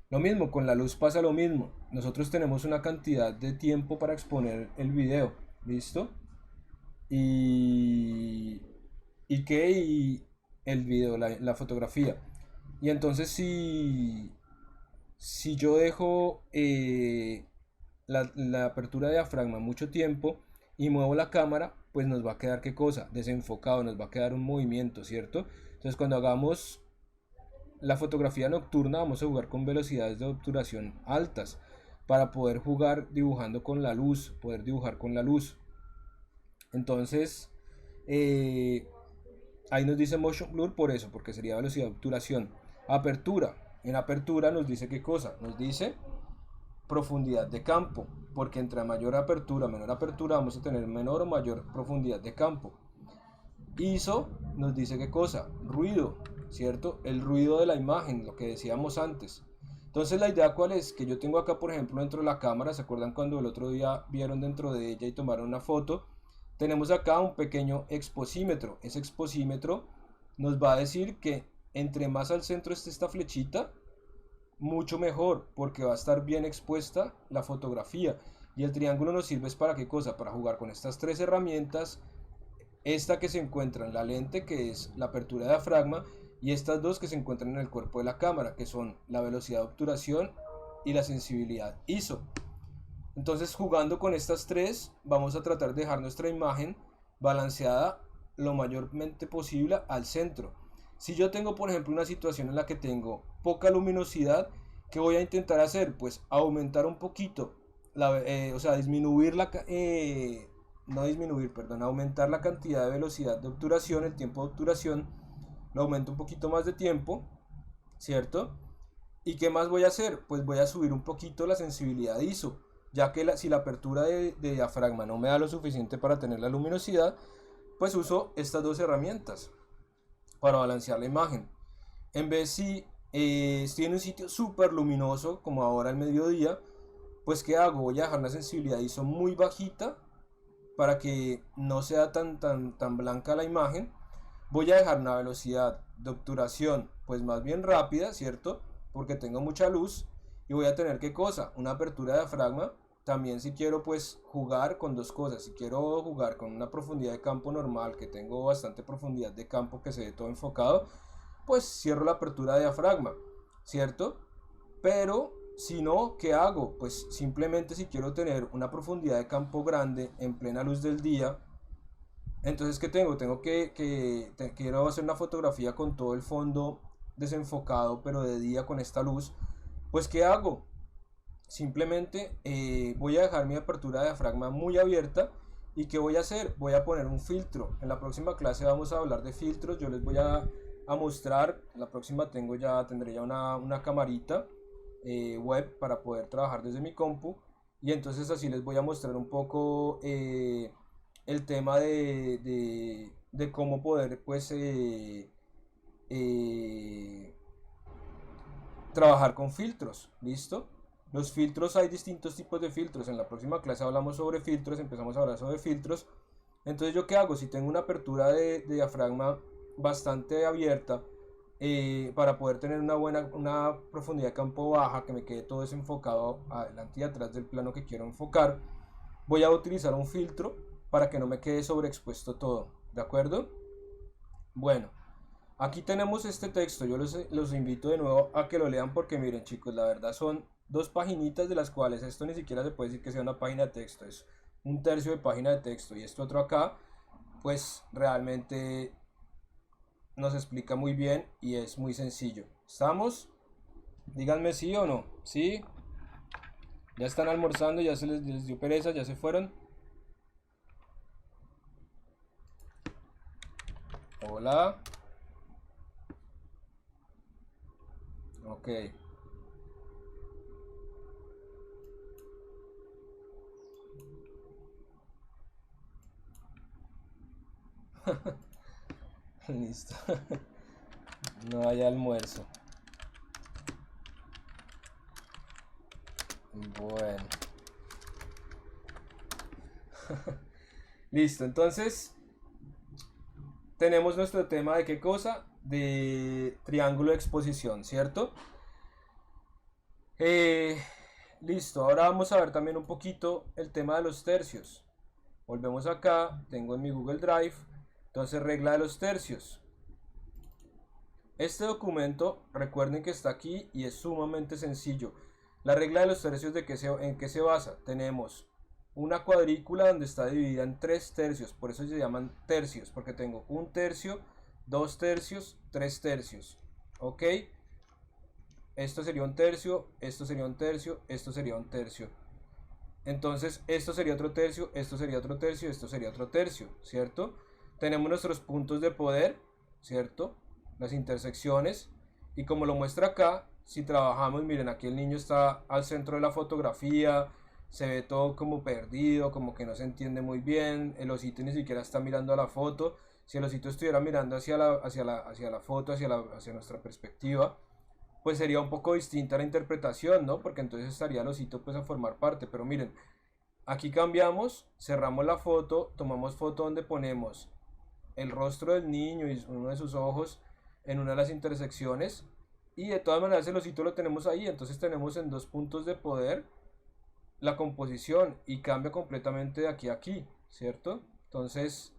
Lo mismo, con la luz pasa lo mismo. Nosotros tenemos una cantidad de tiempo para exponer el video, ¿listo? Y, y el video, la fotografía. Y entonces si yo dejo la apertura de diafragma mucho tiempo y muevo la cámara, pues nos va a quedar qué cosa, desenfocado, nos va a quedar un movimiento, ¿cierto? Entonces cuando hagamos la fotografía nocturna vamos a jugar con velocidades de obturación altas para poder jugar dibujando con la luz, poder dibujar con la luz. Entonces, ahí nos dice motion blur por eso, porque sería velocidad de obturación. Apertura. En apertura nos dice qué cosa, nos dice profundidad de campo, porque entre mayor apertura, menor apertura, vamos a tener menor o mayor profundidad de campo. ISO nos dice qué cosa, ruido, ¿cierto? El ruido de la imagen, lo que decíamos antes. Entonces la idea cuál es, que yo tengo acá por ejemplo dentro de la cámara, ¿se acuerdan cuando el otro día vieron dentro de ella y tomaron una foto? Tenemos acá un pequeño exposímetro. Ese exposímetro nos va a decir que entre más al centro esté esta flechita, mucho mejor, porque va a estar bien expuesta la fotografía. Y el triángulo nos sirve para qué cosa, para jugar con estas tres herramientas, esta que se encuentra en la lente, que es la apertura de diafragma, y estas dos que se encuentran en el cuerpo de la cámara, que son la velocidad de obturación y la sensibilidad ISO. Entonces, jugando con estas tres, vamos a tratar de dejar nuestra imagen balanceada lo mayormente posible al centro. Si yo tengo, por ejemplo, una situación en la que tengo poca luminosidad, ¿qué voy a intentar hacer? Pues aumentar un poquito, o sea, no disminuir, perdón, aumentar la cantidad de velocidad de obturación, el tiempo de obturación, lo aumento un poquito más de tiempo, ¿cierto? ¿Y qué más voy a hacer? Pues voy a subir un poquito la sensibilidad ISO, ya que si la apertura de diafragma no me da lo suficiente para tener la luminosidad, pues uso estas dos herramientas para balancear la imagen. En vez si estoy en un sitio súper luminoso, como ahora al mediodía, pues ¿qué hago? Voy a dejar la sensibilidad ISO muy bajita para que no sea tan blanca la imagen. Voy a dejar una velocidad de obturación pues más bien rápida, ¿cierto? Porque tengo mucha luz. Y voy a tener ¿qué cosa? Una apertura de diafragma. También si quiero pues jugar con dos cosas. Si quiero jugar con una profundidad de campo normal, que tengo bastante profundidad de campo, que se ve todo enfocado, pues cierro la apertura de diafragma, ¿cierto? Pero si no, ¿qué hago? Pues simplemente si quiero tener una profundidad de campo grande en plena luz del día, entonces ¿qué tengo? Quiero hacer una fotografía con todo el fondo desenfocado, pero de día con esta luz. Pues ¿qué hago? Simplemente voy a dejar mi apertura de diafragma muy abierta. ¿Y qué voy a hacer? Voy a poner un filtro. En la próxima clase vamos a hablar de filtros. Yo les voy a mostrar. La próxima tendré ya una camarita web para poder trabajar desde mi compu. Y entonces así les voy a mostrar un poco el tema de cómo poder pues eh, trabajar con filtros. ¿Listo? Los filtros, hay distintos tipos de filtros. En la próxima clase hablamos sobre filtros, empezamos a hablar sobre filtros. Entonces, ¿yo qué hago? Si tengo una apertura de diafragma bastante abierta, para poder tener una profundidad de campo baja, que me quede todo desenfocado adelante y atrás del plano que quiero enfocar, voy a utilizar un filtro para que no me quede sobreexpuesto todo, ¿de acuerdo? Bueno, aquí tenemos este texto. Yo los invito de nuevo a que lo lean, porque miren, chicos, la verdad son dos paginitas, de las cuales esto ni siquiera se puede decir que sea una página de texto, es un tercio de página de texto, y esto otro acá pues realmente nos explica muy bien y es muy sencillo. ¿Estamos? Díganme sí o no. ¿Sí? ¿Ya están almorzando? ¿Ya se les dio pereza? ¿Ya se fueron? Hola. Ok. Listo. No hay almuerzo. Bueno. Listo, entonces tenemos nuestro tema de qué cosa, de triángulo de exposición, ¿cierto? Eh, Listo, ahora vamos a ver también un poquito el tema de los tercios. Volvemos acá, tengo en mi Google Drive, entonces regla de los tercios. Este documento, recuerden que está aquí y es sumamente sencillo. La regla de los tercios, ¿en qué se basa? Tenemos una cuadrícula donde está dividida en 3 tercios, por eso se llaman tercios, porque tengo 1 tercio, 2 tercios, 3 tercios. ¿Ok? Esto sería 1 tercio, esto sería 1 tercio, esto sería 1 tercio. Entonces esto sería otro tercio, esto sería otro tercio, esto sería otro tercio, ¿cierto? Tenemos nuestros puntos de poder, ¿cierto? Las intersecciones. Y como lo muestra acá, si trabajamos, miren, aquí el niño está al centro de la fotografía, se ve todo como perdido, como que no se entiende muy bien, el osito ni siquiera está mirando a la foto. Si el osito estuviera mirando hacia la foto, hacia nuestra perspectiva, pues sería un poco distinta la interpretación, ¿no? Porque entonces estaría el osito pues a formar parte. Pero miren, aquí cambiamos, cerramos la foto, tomamos foto donde ponemos el rostro del niño y uno de sus ojos en una de las intersecciones, y de todas maneras el osito lo tenemos ahí. Entonces tenemos en 2 puntos de poder la composición y cambia completamente de aquí a aquí, ¿cierto? Entonces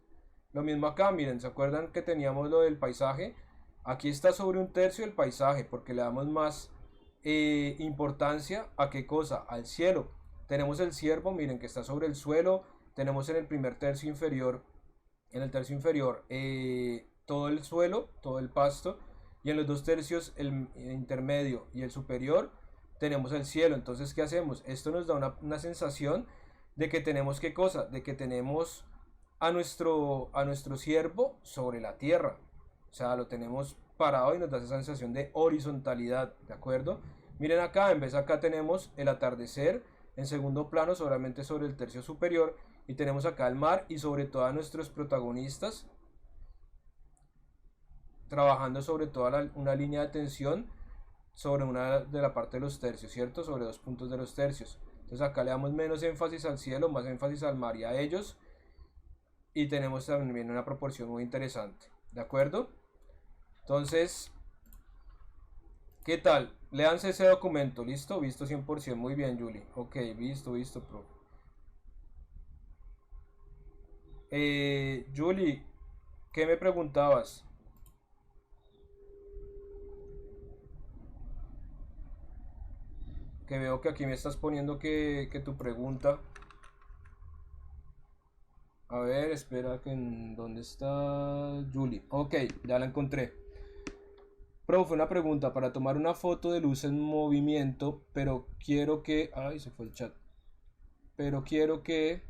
lo mismo acá, miren, ¿se acuerdan que teníamos lo del paisaje? Aquí está sobre 1 tercio el paisaje, porque le damos más importancia a qué cosa, al cielo. Tenemos el ciervo, miren, que está sobre el suelo. Tenemos en el primer tercio inferior, en el tercio inferior, todo el suelo, todo el pasto. Y en los 2 tercios, el intermedio y el superior, tenemos el cielo. Entonces, ¿qué hacemos? Esto nos da una sensación de que tenemos qué cosa, de que tenemos a nuestro ciervo sobre la tierra. O sea, lo tenemos parado y nos da esa sensación de horizontalidad, ¿de acuerdo? Miren acá, en vez de acá tenemos el atardecer en segundo plano, solamente sobre el tercio superior, y tenemos acá el mar y sobre todo a nuestros protagonistas trabajando sobre toda una línea de tensión sobre una de la parte de los tercios, ¿cierto? Sobre 2 puntos de los tercios. Entonces acá le damos menos énfasis al cielo, más énfasis al mar y a ellos, y tenemos también una proporción muy interesante, ¿de acuerdo? Entonces, ¿qué tal? Léanse ese documento, ¿listo? Visto 100%, muy bien, Julie. Ok, visto, profe. Julie, ¿qué me preguntabas? Que veo que aquí me estás poniendo que tu pregunta. A ver, espera, ¿dónde está Julie? Ok, ya la encontré. Profe, una pregunta: para tomar una foto de luz en movimiento, pero quiero que... Ay, se fue el chat. Pero quiero que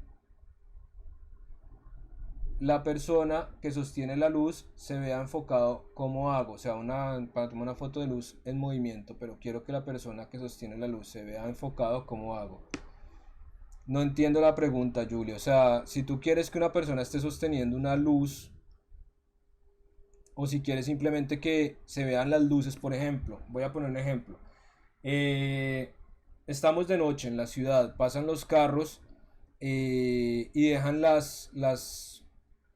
la persona que sostiene la luz se vea enfocado. ¿Cómo hago? O sea, para tomar una foto de luz en movimiento, pero quiero que la persona que sostiene la luz se vea enfocado. ¿Cómo hago? No entiendo la pregunta, Julio. O sea, si tú quieres que una persona esté sosteniendo una luz, o si quieres simplemente que se vean las luces, por ejemplo, voy a poner un ejemplo. Eh, estamos de noche en la ciudad, pasan los carros y dejan las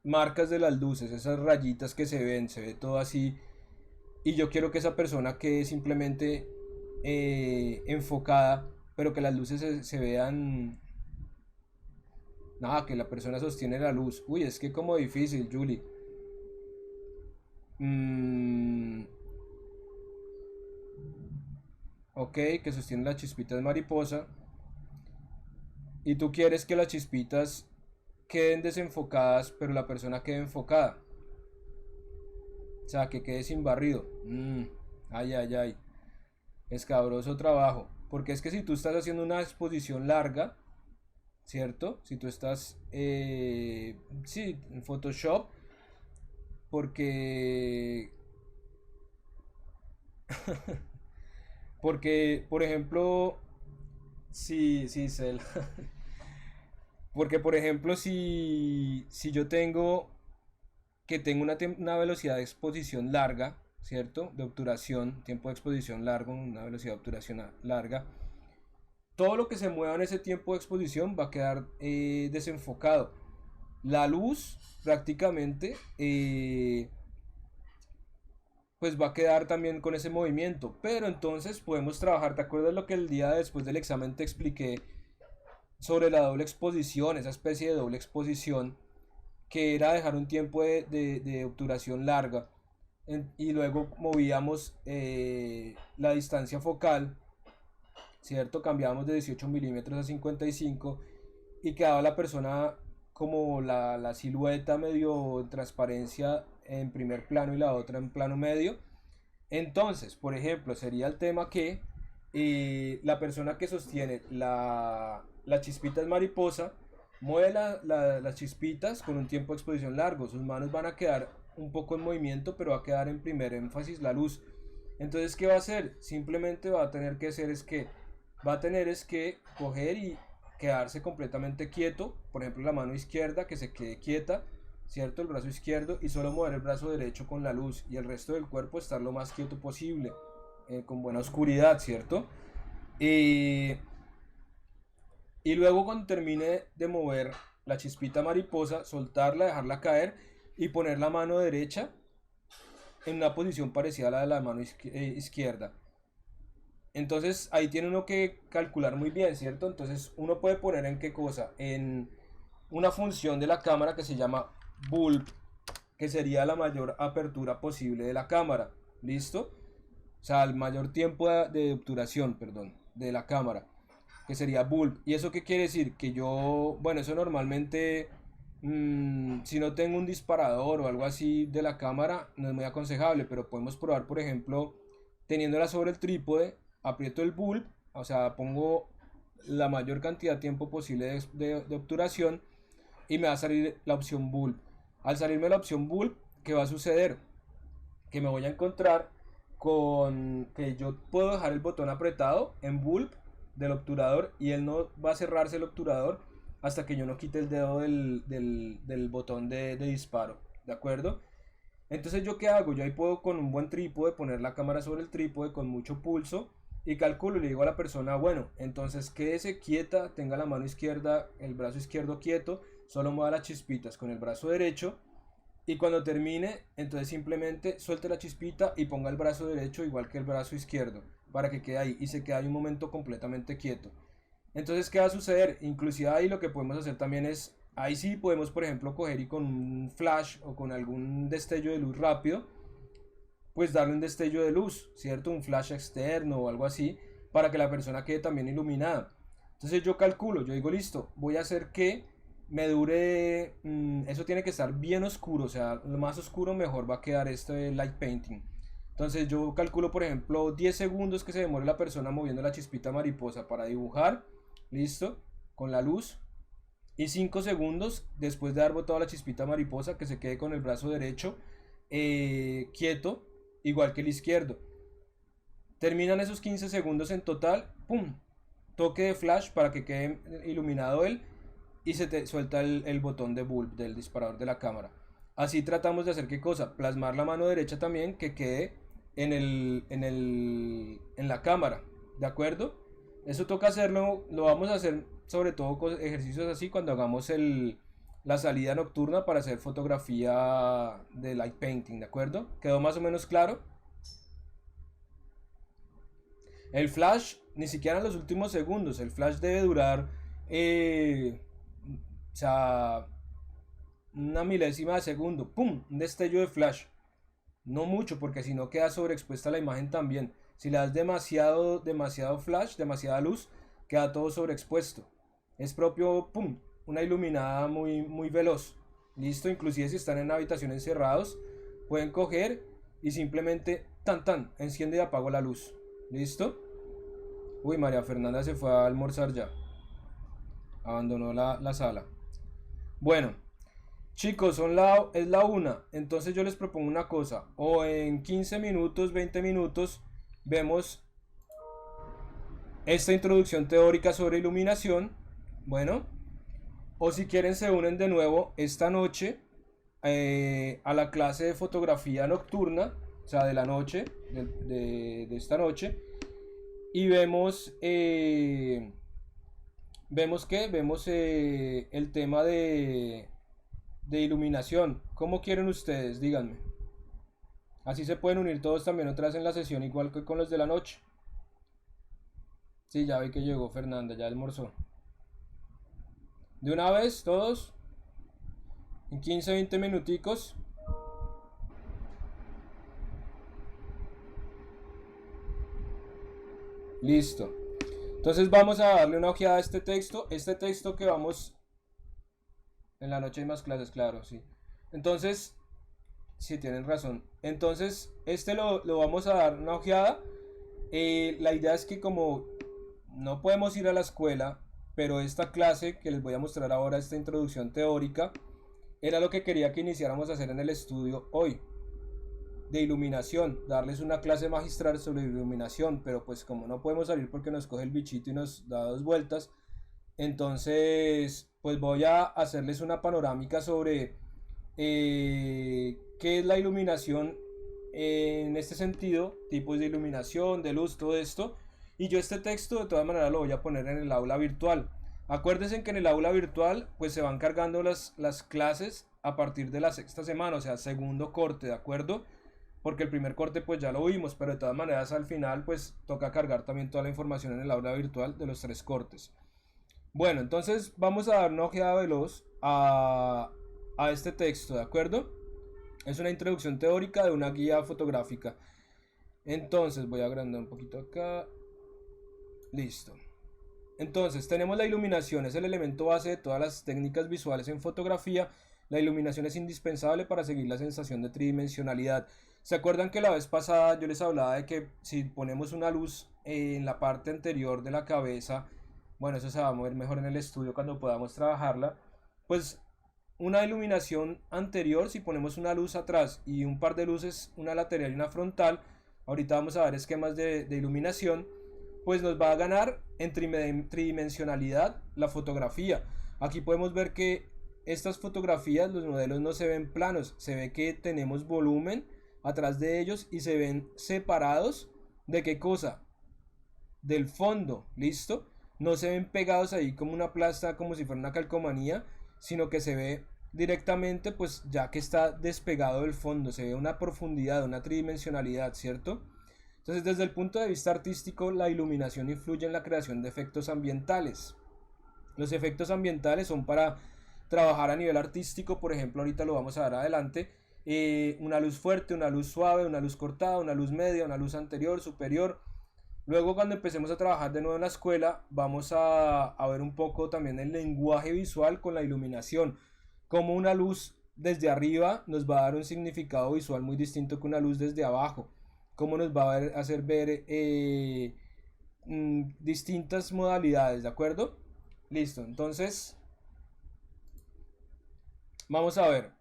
marcas de las luces, esas rayitas que se ve todo así. Y yo quiero que esa persona quede simplemente enfocada, pero que las luces se vean. Nada, que la persona sostiene la luz. Uy, es que como difícil, Julie. Mm, ok, que sostiene las chispitas mariposa. Y tú quieres que las chispitas queden desenfocadas, pero la persona quede enfocada. O sea, que quede sin barrido. Ay, ay, ay. Escabroso trabajo. Porque es que si tú estás haciendo una exposición larga, ¿cierto? Si tú estás, sí, en Photoshop, porque, porque, por ejemplo, sí, sí, Cel. Porque, por ejemplo, si yo tengo una velocidad de exposición larga, ¿cierto? De obturación, tiempo de exposición largo, una velocidad de obturación larga. Todo lo que se mueva en ese tiempo de exposición va a quedar desenfocado. La luz prácticamente pues va a quedar también con ese movimiento. Pero entonces podemos trabajar, ¿te acuerdas lo que el día después del examen te expliqué sobre la doble exposición, esa especie de doble exposición, que era dejar un tiempo de obturación larga y luego movíamos la distancia focal, ¿cierto? Cambiábamos de 18 milímetros a 55 y quedaba la persona como la silueta medio en transparencia en primer plano y la otra en plano medio. Entonces, por ejemplo, sería el tema que la persona que sostiene la chispita es mariposa, mueve las chispitas con un tiempo de exposición largo. Sus manos van a quedar un poco en movimiento, pero va a quedar en primer énfasis la luz. Entonces, ¿qué va a hacer? Simplemente va a tener es que coger y quedarse completamente quieto. Por ejemplo, la mano izquierda que se quede quieta, ¿cierto? El brazo izquierdo y solo mover el brazo derecho con la luz y el resto del cuerpo estar lo más quieto posible, con buena oscuridad, ¿cierto? Y, y luego cuando termine de mover la chispita mariposa, soltarla, dejarla caer y poner la mano derecha en una posición parecida a la de la mano izquierda. Entonces ahí tiene uno que calcular muy bien, ¿cierto? Entonces uno puede poner en qué cosa, en una función de la cámara que se llama bulb, que sería la mayor apertura posible de la cámara, ¿listo? O sea, el mayor tiempo de obturación, perdón, de la cámara, que sería bulb. ¿Y eso qué quiere decir? Que yo, bueno, eso normalmente, si no tengo un disparador o algo así de la cámara, no es muy aconsejable, pero podemos probar, por ejemplo, teniéndola sobre el trípode, aprieto el bulb, o sea, pongo la mayor cantidad de tiempo posible de obturación y me va a salir la opción bulb. Al salirme la opción bulb, ¿qué va a suceder? Que me voy a encontrar con que yo puedo dejar el botón apretado en bulb del obturador y él no va a cerrarse el obturador hasta que yo no quite el dedo del botón de disparo, ¿de acuerdo? Entonces yo qué hago, yo ahí puedo con un buen trípode poner la cámara sobre el trípode con mucho pulso y calculo y le digo a la persona, bueno, entonces quédese quieta, tenga la mano izquierda, el brazo izquierdo quieto, solo mueva las chispitas con el brazo derecho y cuando termine, entonces simplemente suelte la chispita y ponga el brazo derecho igual que el brazo izquierdo para que quede ahí y se quede ahí un momento completamente quieto. Entonces, ¿qué va a suceder? Inclusive ahí lo que podemos hacer también es, ahí sí podemos, por ejemplo, coger y con un flash o con algún destello de luz rápido, pues darle un destello de luz, ¿cierto? Un flash externo o algo así, para que la persona quede también iluminada. Entonces yo calculo, yo digo, listo, voy a hacer que me dure, eso tiene que estar bien oscuro, o sea, lo más oscuro mejor va a quedar este light painting. Entonces yo calculo, por ejemplo, 10 segundos que se demore la persona moviendo la chispita mariposa para dibujar, listo, con la luz. Y 5 segundos después de dar botado la chispita mariposa que se quede con el brazo derecho quieto, igual que el izquierdo. Terminan esos 15 segundos en total, ¡pum! Toque de flash para que quede iluminado él y se te suelta el botón de bulb del disparador de la cámara. Así tratamos de hacer qué cosa, plasmar la mano derecha también que quede en la cámara, ¿de acuerdo? Eso toca hacerlo, lo vamos a hacer sobre todo con ejercicios así cuando hagamos la salida nocturna para hacer fotografía de light painting, ¿de acuerdo? ¿Quedó más o menos claro? El flash, ni siquiera en los últimos segundos, el flash debe durar, o sea, una milésima de segundo, ¡pum! Un destello de flash. No mucho, porque si no queda sobreexpuesta la imagen también. Si le das demasiado flash, demasiada luz, queda todo sobreexpuesto. Es propio, ¡pum! Una iluminada muy veloz. Listo, inclusive si están en habitación encerrados, pueden coger y simplemente, enciende y apago la luz. ¿Listo? Uy, María Fernanda se fue a almorzar ya. Abandonó la sala. Bueno, chicos, es la una. Entonces yo les propongo una cosa. O en 15 minutos, 20 minutos, vemos esta introducción teórica sobre iluminación. Bueno, o si quieren se unen de nuevo esta noche a la clase de fotografía nocturna, o sea, de la noche, de esta noche. Y vemos el tema de iluminación. ¿Cómo quieren ustedes? Díganme. Así se pueden unir todos también otra vez en la sesión, igual que con los de la noche. Sí, ya vi que llegó Fernanda, ya almorzó. De una vez, todos, en 15-20 minuticos. Listo. Entonces vamos a darle una ojeada a este texto. Este texto que vamos... En la noche hay más clases, claro, sí. Entonces, sí, tienen razón. Entonces, lo vamos a dar una ojeada. La idea es que como no podemos ir a la escuela, pero esta clase que les voy a mostrar ahora, esta introducción teórica, era lo que quería que iniciáramos a hacer en el estudio hoy, de iluminación, darles una clase magistral sobre iluminación, pero pues como no podemos salir porque nos coge el bichito y nos da dos vueltas, entonces pues voy a hacerles una panorámica sobre qué es la iluminación en este sentido, tipos de iluminación, de luz, todo esto. Y yo este texto de todas maneras lo voy a poner en el aula virtual. Acuérdense que en el aula virtual pues se van cargando las clases a partir de la sexta semana, o sea, segundo corte, ¿de acuerdo? Porque el primer corte pues ya lo vimos, pero de todas maneras al final pues toca cargar también toda la información en el aula virtual de los tres cortes. Bueno, entonces vamos a dar una ojeada veloz a este texto, ¿de acuerdo? Es una introducción teórica de una guía fotográfica. Entonces voy a agrandar un poquito acá. Listo. Entonces tenemos la iluminación, es el elemento base de todas las técnicas visuales en fotografía. La iluminación es indispensable para seguir la sensación de tridimensionalidad. ¿Se acuerdan que la vez pasada yo les hablaba de que si ponemos una luz en la parte anterior de la cabeza, bueno, eso se va a mover mejor en el estudio cuando podamos trabajarla, pues una iluminación anterior, si ponemos una luz atrás y un par de luces, una lateral y una frontal, ahorita vamos a ver esquemas de iluminación, pues nos va a ganar en tridimensionalidad la fotografía. Aquí podemos ver que estas fotografías, los modelos no se ven planos, se ve que tenemos volumen atrás de ellos y se ven separados de qué cosa, del fondo, ¿listo? No se ven pegados ahí como una plasta, como si fuera una calcomanía, sino que se ve directamente, pues ya que está despegado del fondo, se ve una profundidad, una tridimensionalidad, ¿cierto? Entonces, desde el punto de vista artístico, la iluminación influye en la creación de efectos ambientales. Los efectos ambientales son para trabajar a nivel artístico, por ejemplo, ahorita lo vamos a dar adelante, una luz fuerte, una luz suave, una luz cortada, una luz media, una luz anterior, superior. Luego cuando empecemos a trabajar de nuevo en la escuela, vamos a ver un poco también el lenguaje visual con la iluminación, como una luz desde arriba nos va a dar un significado visual muy distinto que una luz desde abajo, cómo nos va a hacer ver distintas modalidades, ¿de acuerdo? Listo, entonces vamos a ver.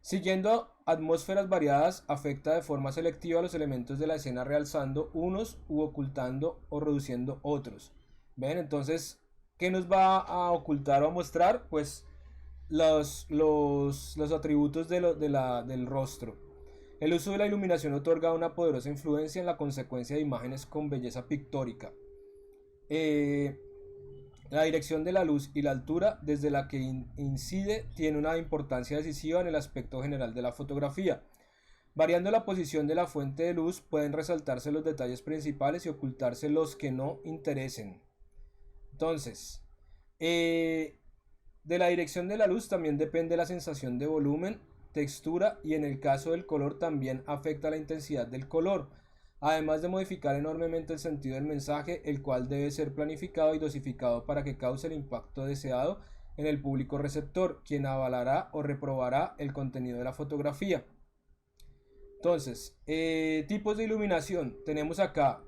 Siguiendo atmósferas variadas afecta de forma selectiva los elementos de la escena, realzando unos u ocultando o reduciendo otros. ¿Ven? Entonces, ¿qué nos va a ocultar o a mostrar? Pues los atributos del rostro. El uso de la iluminación otorga una poderosa influencia en la consecuencia de imágenes con belleza pictórica. La dirección de la luz y la altura desde la que incide tiene una importancia decisiva en el aspecto general de la fotografía. Variando la posición de la fuente de luz pueden resaltarse los detalles principales y ocultarse los que no interesen. Entonces, de la dirección de la luz también depende la sensación de volumen, textura y en el caso del color también afecta la intensidad del color, además de modificar enormemente el sentido del mensaje, el cual debe ser planificado y dosificado para que cause el impacto deseado en el público receptor, quien avalará o reprobará el contenido de la fotografía. Entonces, tipos de iluminación. Tenemos acá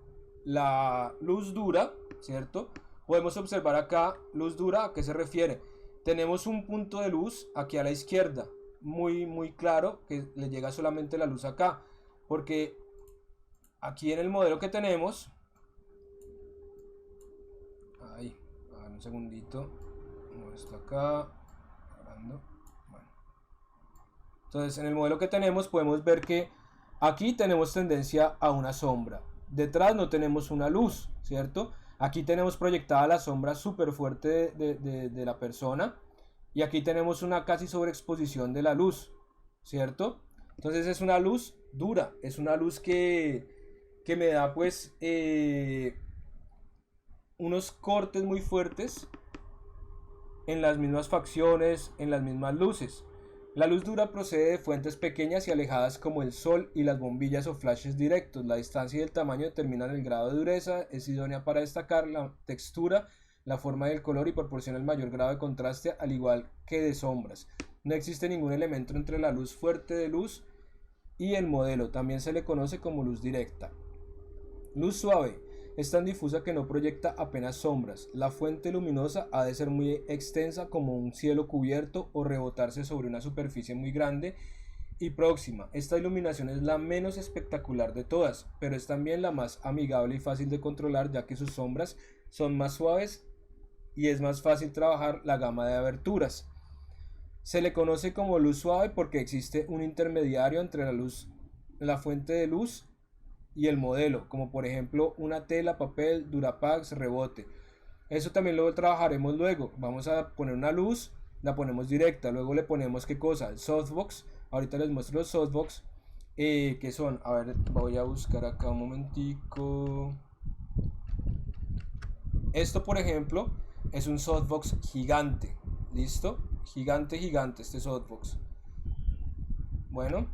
la luz dura, ¿cierto? Podemos observar acá luz dura, ¿a qué se refiere? Tenemos un punto de luz aquí a la izquierda, muy claro, que le llega solamente la luz acá, porque aquí en el modelo que tenemos, ahí, a ver un segundito, no está acá, bueno. Entonces en el modelo que tenemos podemos ver que aquí tenemos tendencia a una sombra, detrás no tenemos una luz, ¿cierto? Aquí tenemos proyectada la sombra súper fuerte de la persona y aquí tenemos una casi sobreexposición de la luz, ¿cierto? Entonces es una luz dura, es una luz que me da pues unos cortes muy fuertes en las mismas facciones, en las mismas luces. La luz dura procede de fuentes pequeñas y alejadas como el sol y las bombillas o flashes directos. La distancia y el tamaño determinan el grado de dureza, es idónea para destacar la textura, la forma y el color y proporciona el mayor grado de contraste al igual que de sombras. No existe ningún elemento entre la luz fuerte de luz y el modelo, también se le conoce como luz directa. Luz suave. Es tan difusa que no proyecta apenas sombras. La fuente luminosa ha de ser muy extensa como un cielo cubierto o rebotarse sobre una superficie muy grande y próxima. Esta iluminación es la menos espectacular de todas, pero es también la más amigable y fácil de controlar ya que sus sombras son más suaves y es más fácil trabajar la gama de aberturas. Se le conoce como luz suave porque existe un intermediario entre la fuente de luz y el modelo, como por ejemplo una tela, papel, Durapax, rebote. Eso también lo trabajaremos luego. Vamos a poner una luz, la ponemos directa, luego le ponemos qué cosa, el softbox. Ahorita les muestro los softbox, que son, a ver, voy a buscar acá un momentico. Esto por ejemplo es un softbox gigante, listo, gigante este softbox. Bueno,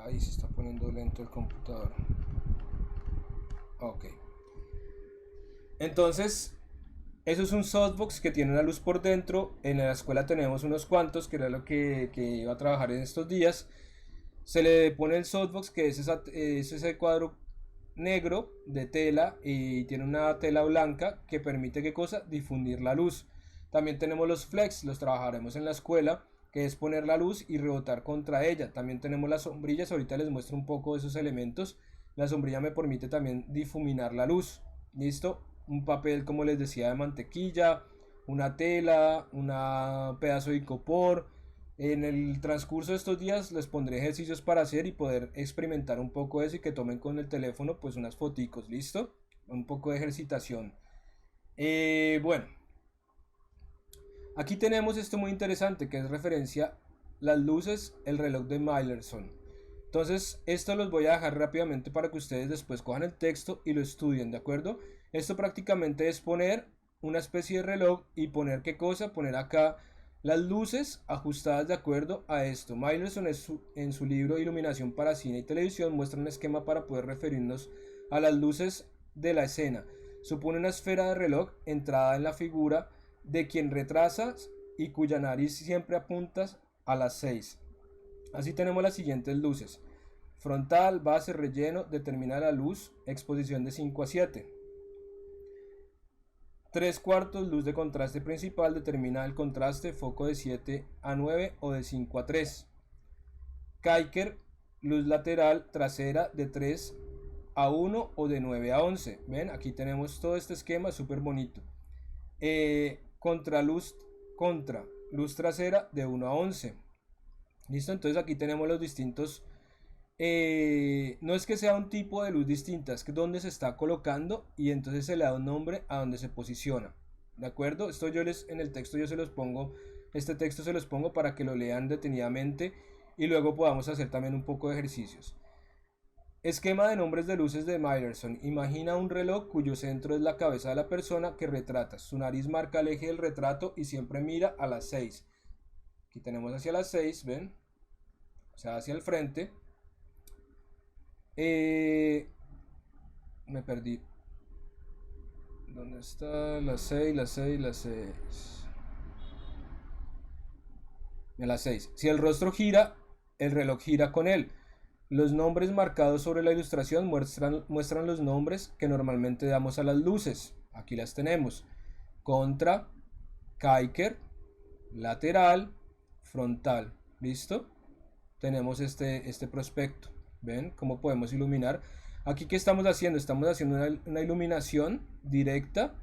ahí se está poniendo lento el computador. Ok. Entonces, eso es un softbox que tiene una luz por dentro. En la escuela tenemos unos cuantos, que era lo que iba a trabajar en estos días. Se le pone el softbox, que es ese cuadro negro de tela y tiene una tela blanca que permite, ¿qué cosa? Difundir la luz. También tenemos los flex, los trabajaremos en la escuela, que es poner la luz y rebotar contra ella. También tenemos las sombrillas, ahorita les muestro un poco de esos elementos. La sombrilla me permite también difuminar la luz. ¿Listo? Un papel, como les decía, de mantequilla, una tela, un pedazo de icopor. En el transcurso de estos días les pondré ejercicios para hacer y poder experimentar un poco eso y que tomen con el teléfono pues unas foticos, ¿listo? Un poco de ejercitación. Bueno, aquí tenemos esto muy interesante que es referencia las luces, el reloj de Meyerson. Entonces esto los voy a dejar rápidamente para que ustedes después cojan el texto y lo estudien, ¿de acuerdo? Esto prácticamente es poner una especie de reloj y poner qué cosa, poner acá las luces ajustadas de acuerdo a esto. Meyerson en su libro Iluminación para cine y televisión muestra un esquema para poder referirnos a las luces de la escena. Supone una esfera de reloj entrada en la figura de quien retrasa y cuya nariz siempre apunta a las 6. Así tenemos las siguientes luces: frontal, base, relleno, determina la luz, exposición de 5 a 7. 3/4, luz de contraste principal, determina el contraste, foco de 7 a 9 o de 5 a 3. Kicker, luz lateral trasera de 3 a 1 o de 9 a 11. Ven, aquí tenemos todo este esquema súper bonito. Contraluz contra, luz trasera de 1 a 11. ¿Listo? Entonces aquí tenemos los distintos... no es que sea un tipo de luz distinta, es que donde se está colocando y entonces se le da un nombre a donde se posiciona. ¿De acuerdo? Esto yo en el texto yo se los pongo, este texto se los pongo para que lo lean detenidamente y luego podamos hacer también un poco de ejercicios. Esquema de nombres de luces de Meyerson. Imagina un reloj cuyo centro es la cabeza de la persona que retratas. Su nariz marca el eje del retrato y siempre mira a las 6. Aquí tenemos hacia las 6, ¿ven? O sea, hacia el frente. Me perdí. ¿Dónde está? Las 6, las 6, las 6. A las 6. Si el rostro gira, el reloj gira con él. Los nombres marcados sobre la ilustración muestran los nombres que normalmente damos a las luces. Aquí las tenemos. Contra, Kicker, lateral, frontal. ¿Listo? Tenemos este prospecto. ¿Ven cómo podemos iluminar? Aquí, ¿qué estamos haciendo? Estamos haciendo una iluminación directa.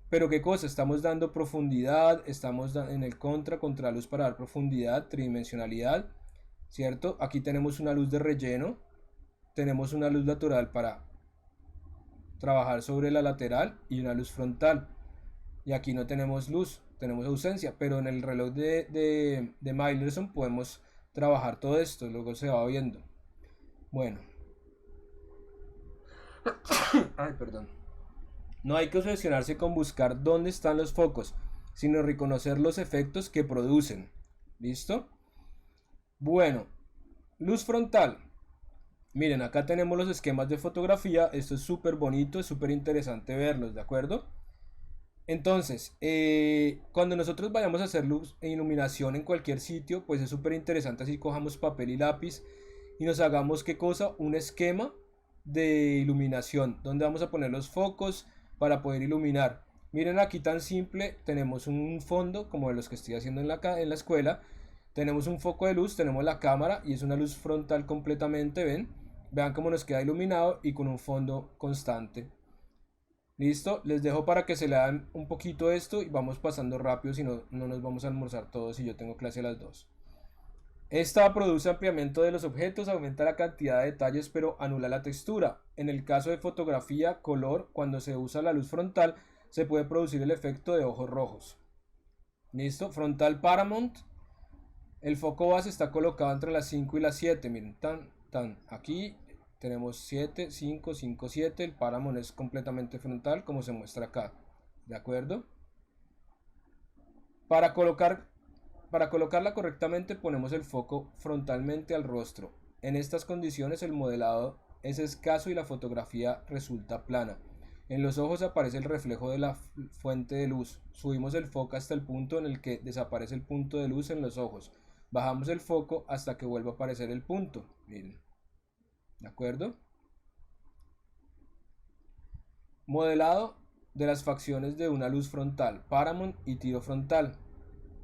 Pero ¿qué cosa? Estamos dando profundidad, estamos en el contraluz para dar profundidad, tridimensionalidad, ¿cierto? Aquí tenemos una luz de relleno, tenemos una luz lateral para trabajar sobre la lateral y una luz frontal. Y aquí no tenemos luz, tenemos ausencia, pero en el reloj de Meyerson podemos trabajar todo esto, luego se va viendo. Bueno. Ay, perdón. No hay que obsesionarse con buscar dónde están los focos, sino reconocer los efectos que producen. ¿Listo? Bueno, luz frontal. Miren, acá tenemos los esquemas de fotografía. Esto es súper bonito, es súper interesante verlos, ¿de acuerdo? Entonces, cuando nosotros vayamos a hacer luz e iluminación en cualquier sitio, pues es súper interesante así cojamos papel y lápiz y nos hagamos, ¿qué cosa? Un esquema de iluminación, donde vamos a poner los focos para poder iluminar. Miren aquí tan simple, tenemos un fondo como de los que estoy haciendo en la escuela. Tenemos un foco de luz, tenemos la cámara y es una luz frontal completamente, ¿ven? Vean cómo nos queda iluminado y con un fondo constante. Listo, les dejo para que se lean un poquito esto y vamos pasando rápido, si no, no nos vamos a almorzar todos y yo tengo clase a las 2. Esta produce ampliamiento de los objetos, aumenta la cantidad de detalles pero anula la textura. En el caso de fotografía, color, cuando se usa la luz frontal, se puede producir el efecto de ojos rojos. Listo, frontal Paramount. El foco base está colocado entre las 5 y las 7. Miren, aquí tenemos 7, 5, 5, 7. El Paramount es completamente frontal, como se muestra acá. ¿De acuerdo? Para colocarla correctamente ponemos el foco frontalmente al rostro. En estas condiciones el modelado es escaso y la fotografía resulta plana. En los ojos aparece el reflejo de la fuente de luz. Subimos el foco hasta el punto en el que desaparece el punto de luz en los ojos. Bajamos el foco hasta que vuelva a aparecer el punto. Miren. ¿De acuerdo? Modelado de las facciones de una luz frontal, Paramount y tiro frontal.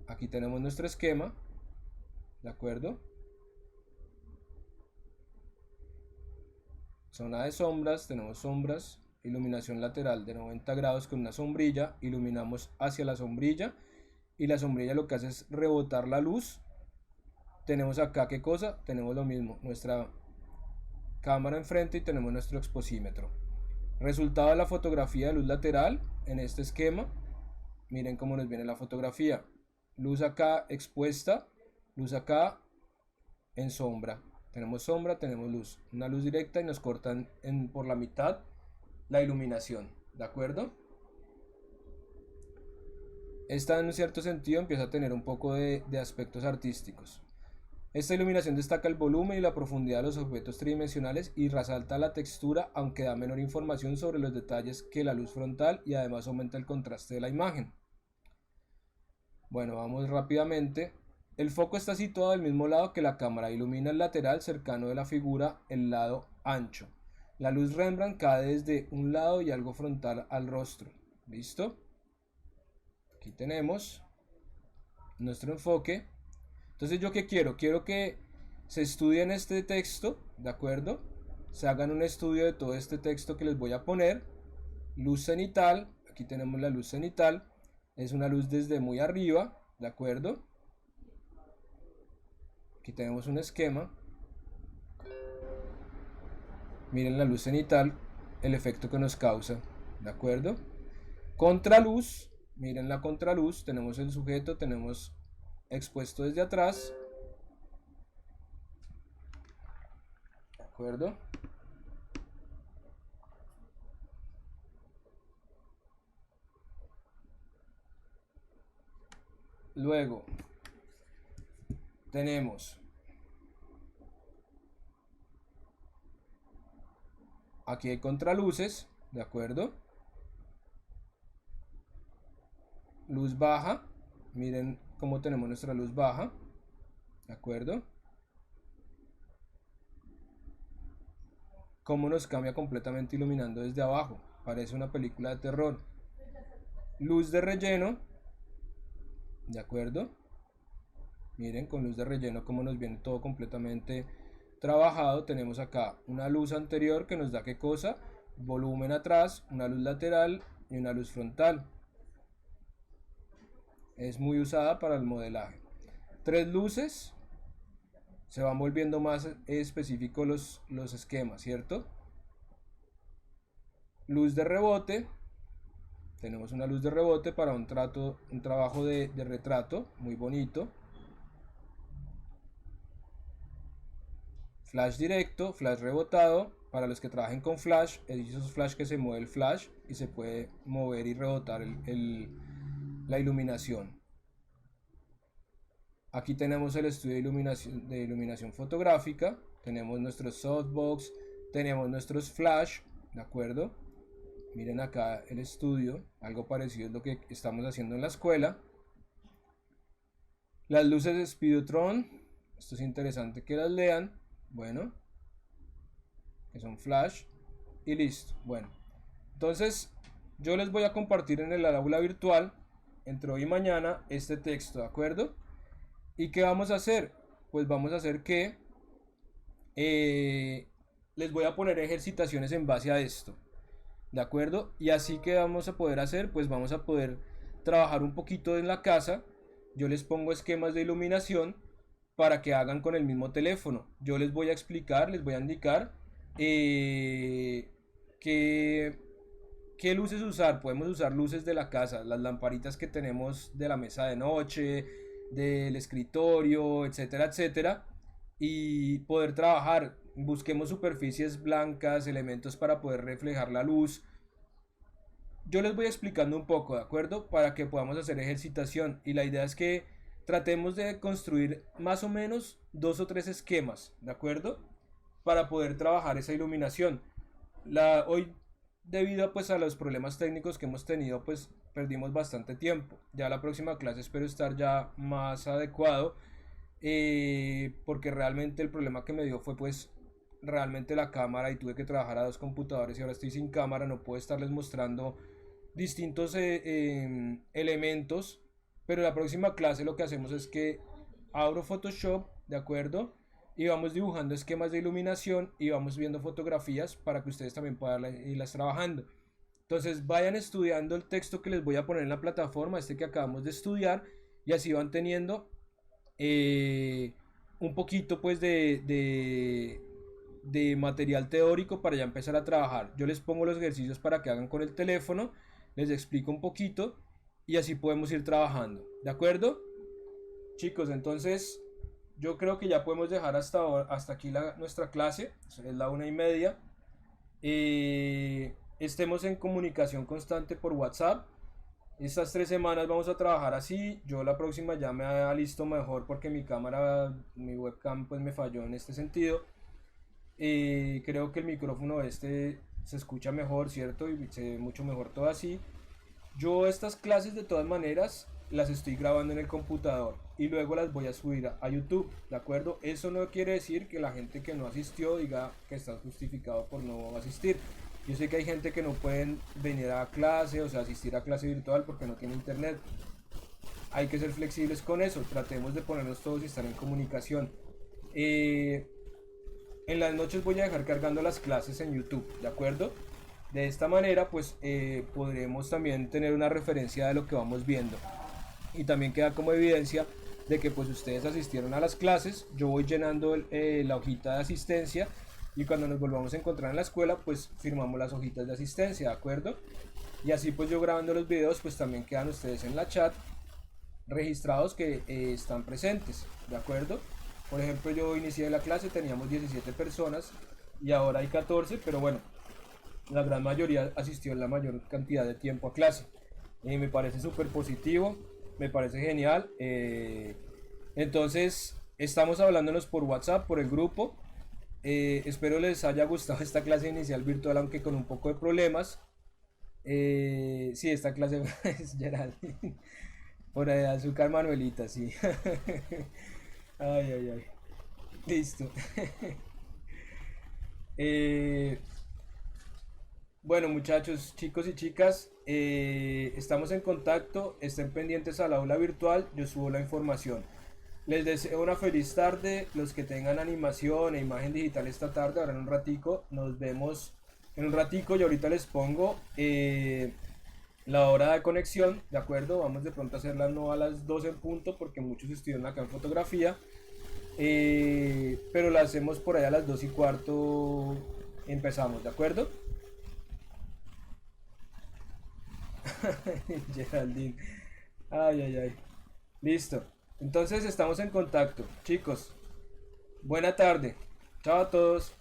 Aquí tenemos nuestro esquema, ¿de acuerdo? Zona de sombras, tenemos sombras, iluminación lateral de 90 grados con una sombrilla, iluminamos hacia la sombrilla y la sombrilla lo que hace es rebotar la luz. Tenemos acá, ¿qué cosa? Tenemos lo mismo, nuestra cámara enfrente y tenemos nuestro exposímetro. Resultado de la fotografía de luz lateral en este esquema, miren cómo nos viene la fotografía. Luz acá expuesta, luz acá en sombra. Tenemos sombra, tenemos luz. Una luz directa y nos cortan por la mitad la iluminación. ¿De acuerdo? Esta en un cierto sentido empieza a tener un poco de aspectos artísticos. Esta iluminación destaca el volumen y la profundidad de los objetos tridimensionales y resalta la textura, aunque da menor información sobre los detalles que la luz frontal y además aumenta el contraste de la imagen. Bueno, vamos rápidamente. El foco está situado al mismo lado que la cámara, ilumina el lateral cercano de la figura, el lado ancho. La luz Rembrandt cae desde un lado y algo frontal al rostro. ¿Listo? Aquí tenemos nuestro enfoque. Entonces, ¿yo qué quiero? Quiero que se estudien este texto, ¿de acuerdo? Se hagan un estudio de todo este texto que les voy a poner. Luz cenital, aquí tenemos la luz cenital. Es una luz desde muy arriba, ¿de acuerdo? Aquí tenemos un esquema. Miren la luz cenital, el efecto que nos causa, ¿de acuerdo? Contraluz, miren la contraluz, tenemos el sujeto, tenemos expuesto desde atrás, ¿de acuerdo? Luego tenemos aquí hay contraluces, ¿de acuerdo? Luz baja, miren cómo tenemos nuestra luz baja, ¿de acuerdo? Cómo nos cambia completamente iluminando desde abajo, parece una película de terror. Luz de relleno, ¿de acuerdo? Miren con luz de relleno cómo nos viene todo completamente trabajado. Tenemos acá una luz anterior que nos da qué cosa, volumen atrás, una luz lateral y una luz frontal. Es muy usada para el modelaje. Tres luces, se van volviendo más específicos los esquemas, ¿cierto? Luz de rebote, tenemos una luz de rebote para un trabajo de retrato muy bonito. Flash directo, flash rebotado, para los que trabajen con flash, esos flash que se mueve el flash y se puede mover y rebotar la iluminación. Aquí tenemos el estudio de iluminación fotográfica, tenemos nuestros softbox, tenemos nuestros flash, ¿de acuerdo? Miren acá el estudio, algo parecido es lo que estamos haciendo en la escuela. Las luces de Speedotron, esto es interesante que las lean, bueno, que son flash y listo. Bueno, entonces yo les voy a compartir en el aula virtual entre hoy y mañana este texto, ¿de acuerdo? ¿Y qué vamos a hacer? Pues vamos a hacer que les voy a poner ejercitaciones en base a esto, ¿de acuerdo? Y así que vamos a poder hacer, pues vamos a poder trabajar un poquito en la casa. Yo les pongo esquemas de iluminación para que hagan con el mismo teléfono. Yo les voy a explicar, les voy a indicar qué luces usar. Podemos usar luces de la casa, las lamparitas que tenemos de la mesa de noche, del escritorio, etcétera, etcétera, y poder trabajar. Busquemos superficies blancas, elementos para poder reflejar la luz. Yo les voy explicando un poco, ¿de acuerdo? Para que podamos hacer ejercitación, y la idea es que tratemos de construir más o menos 2 o 3 esquemas, ¿de acuerdo? Para poder trabajar esa iluminación. Hoy, debido pues a los problemas técnicos que hemos tenido, pues perdimos bastante tiempo. Ya la próxima clase espero estar ya más adecuado, porque realmente el problema que me dio fue pues realmente la cámara, y tuve que trabajar a 2 computadores y ahora estoy sin cámara, no puedo estarles mostrando distintos elementos. Pero en la próxima clase lo que hacemos es que abro Photoshop, ¿de acuerdo? Y vamos dibujando esquemas de iluminación y vamos viendo fotografías para que ustedes también puedan irlas trabajando. Entonces vayan estudiando el texto que les voy a poner en la plataforma, este que acabamos de estudiar, y así van teniendo un poquito pues de material teórico para ya empezar a trabajar. Yo les pongo los ejercicios para que hagan con el teléfono, les explico un poquito y así podemos ir trabajando, ¿de acuerdo? Chicos, entonces yo creo que ya podemos dejar hasta aquí nuestra clase, es la 1:30. Estemos en comunicación constante por WhatsApp. Estas 3 semanas vamos a trabajar así. Yo la próxima ya me alisto mejor porque mi cámara, mi webcam pues me falló en este sentido. Creo que el micrófono se escucha mejor, ¿cierto? Y se ve mucho mejor todo así. Yo estas clases de todas maneras las estoy grabando en el computador y luego las voy a subir a YouTube, ¿de acuerdo? Eso no quiere decir que la gente que no asistió diga que está justificado por no asistir. Yo sé que hay gente que no pueden venir a clase, o sea, asistir a clase virtual porque no tiene internet. Hay que ser flexibles con eso, tratemos de ponernos todos y estar en comunicación. En las noches voy a dejar cargando las clases en YouTube, ¿de acuerdo? De esta manera pues podremos también tener una referencia de lo que vamos viendo. y también queda como evidencia de que pues ustedes asistieron a las clases. Yo voy llenando la hojita de asistencia y cuando nos volvamos a encontrar en la escuela pues firmamos las hojitas de asistencia, ¿de acuerdo? Y así pues yo grabando los videos pues también quedan ustedes en la chat registrados que están presentes, ¿de acuerdo? Por ejemplo, yo inicié la clase, teníamos 17 personas y ahora hay 14, pero bueno, la gran mayoría asistió en la mayor cantidad de tiempo a clase. Me parece súper positivo, me parece genial. Entonces, estamos hablándonos por WhatsApp, por el grupo. Espero les haya gustado esta clase inicial virtual, aunque con un poco de problemas. Sí, esta clase es Geraldine. Por ahí, azúcar Manuelita, sí. Ay, ay, ay. Listo. Eh, bueno, muchachos, chicos y chicas, estamos en contacto. Estén pendientes al aula virtual. Yo subo la información. Les deseo una feliz tarde. Los que tengan animación e imagen digital esta tarde, ahora en un ratico, nos vemos en un ratico. Y ahorita les pongo la hora de conexión, ¿de acuerdo? Vamos de pronto a hacerla no a las 12 en punto porque muchos estudian acá en fotografía, pero la hacemos por ahí a las 2 y cuarto, empezamos, ¿de acuerdo? Geraldine, ay, ay, ay, listo. Entonces estamos en contacto, chicos. Buena tarde, chao a todos.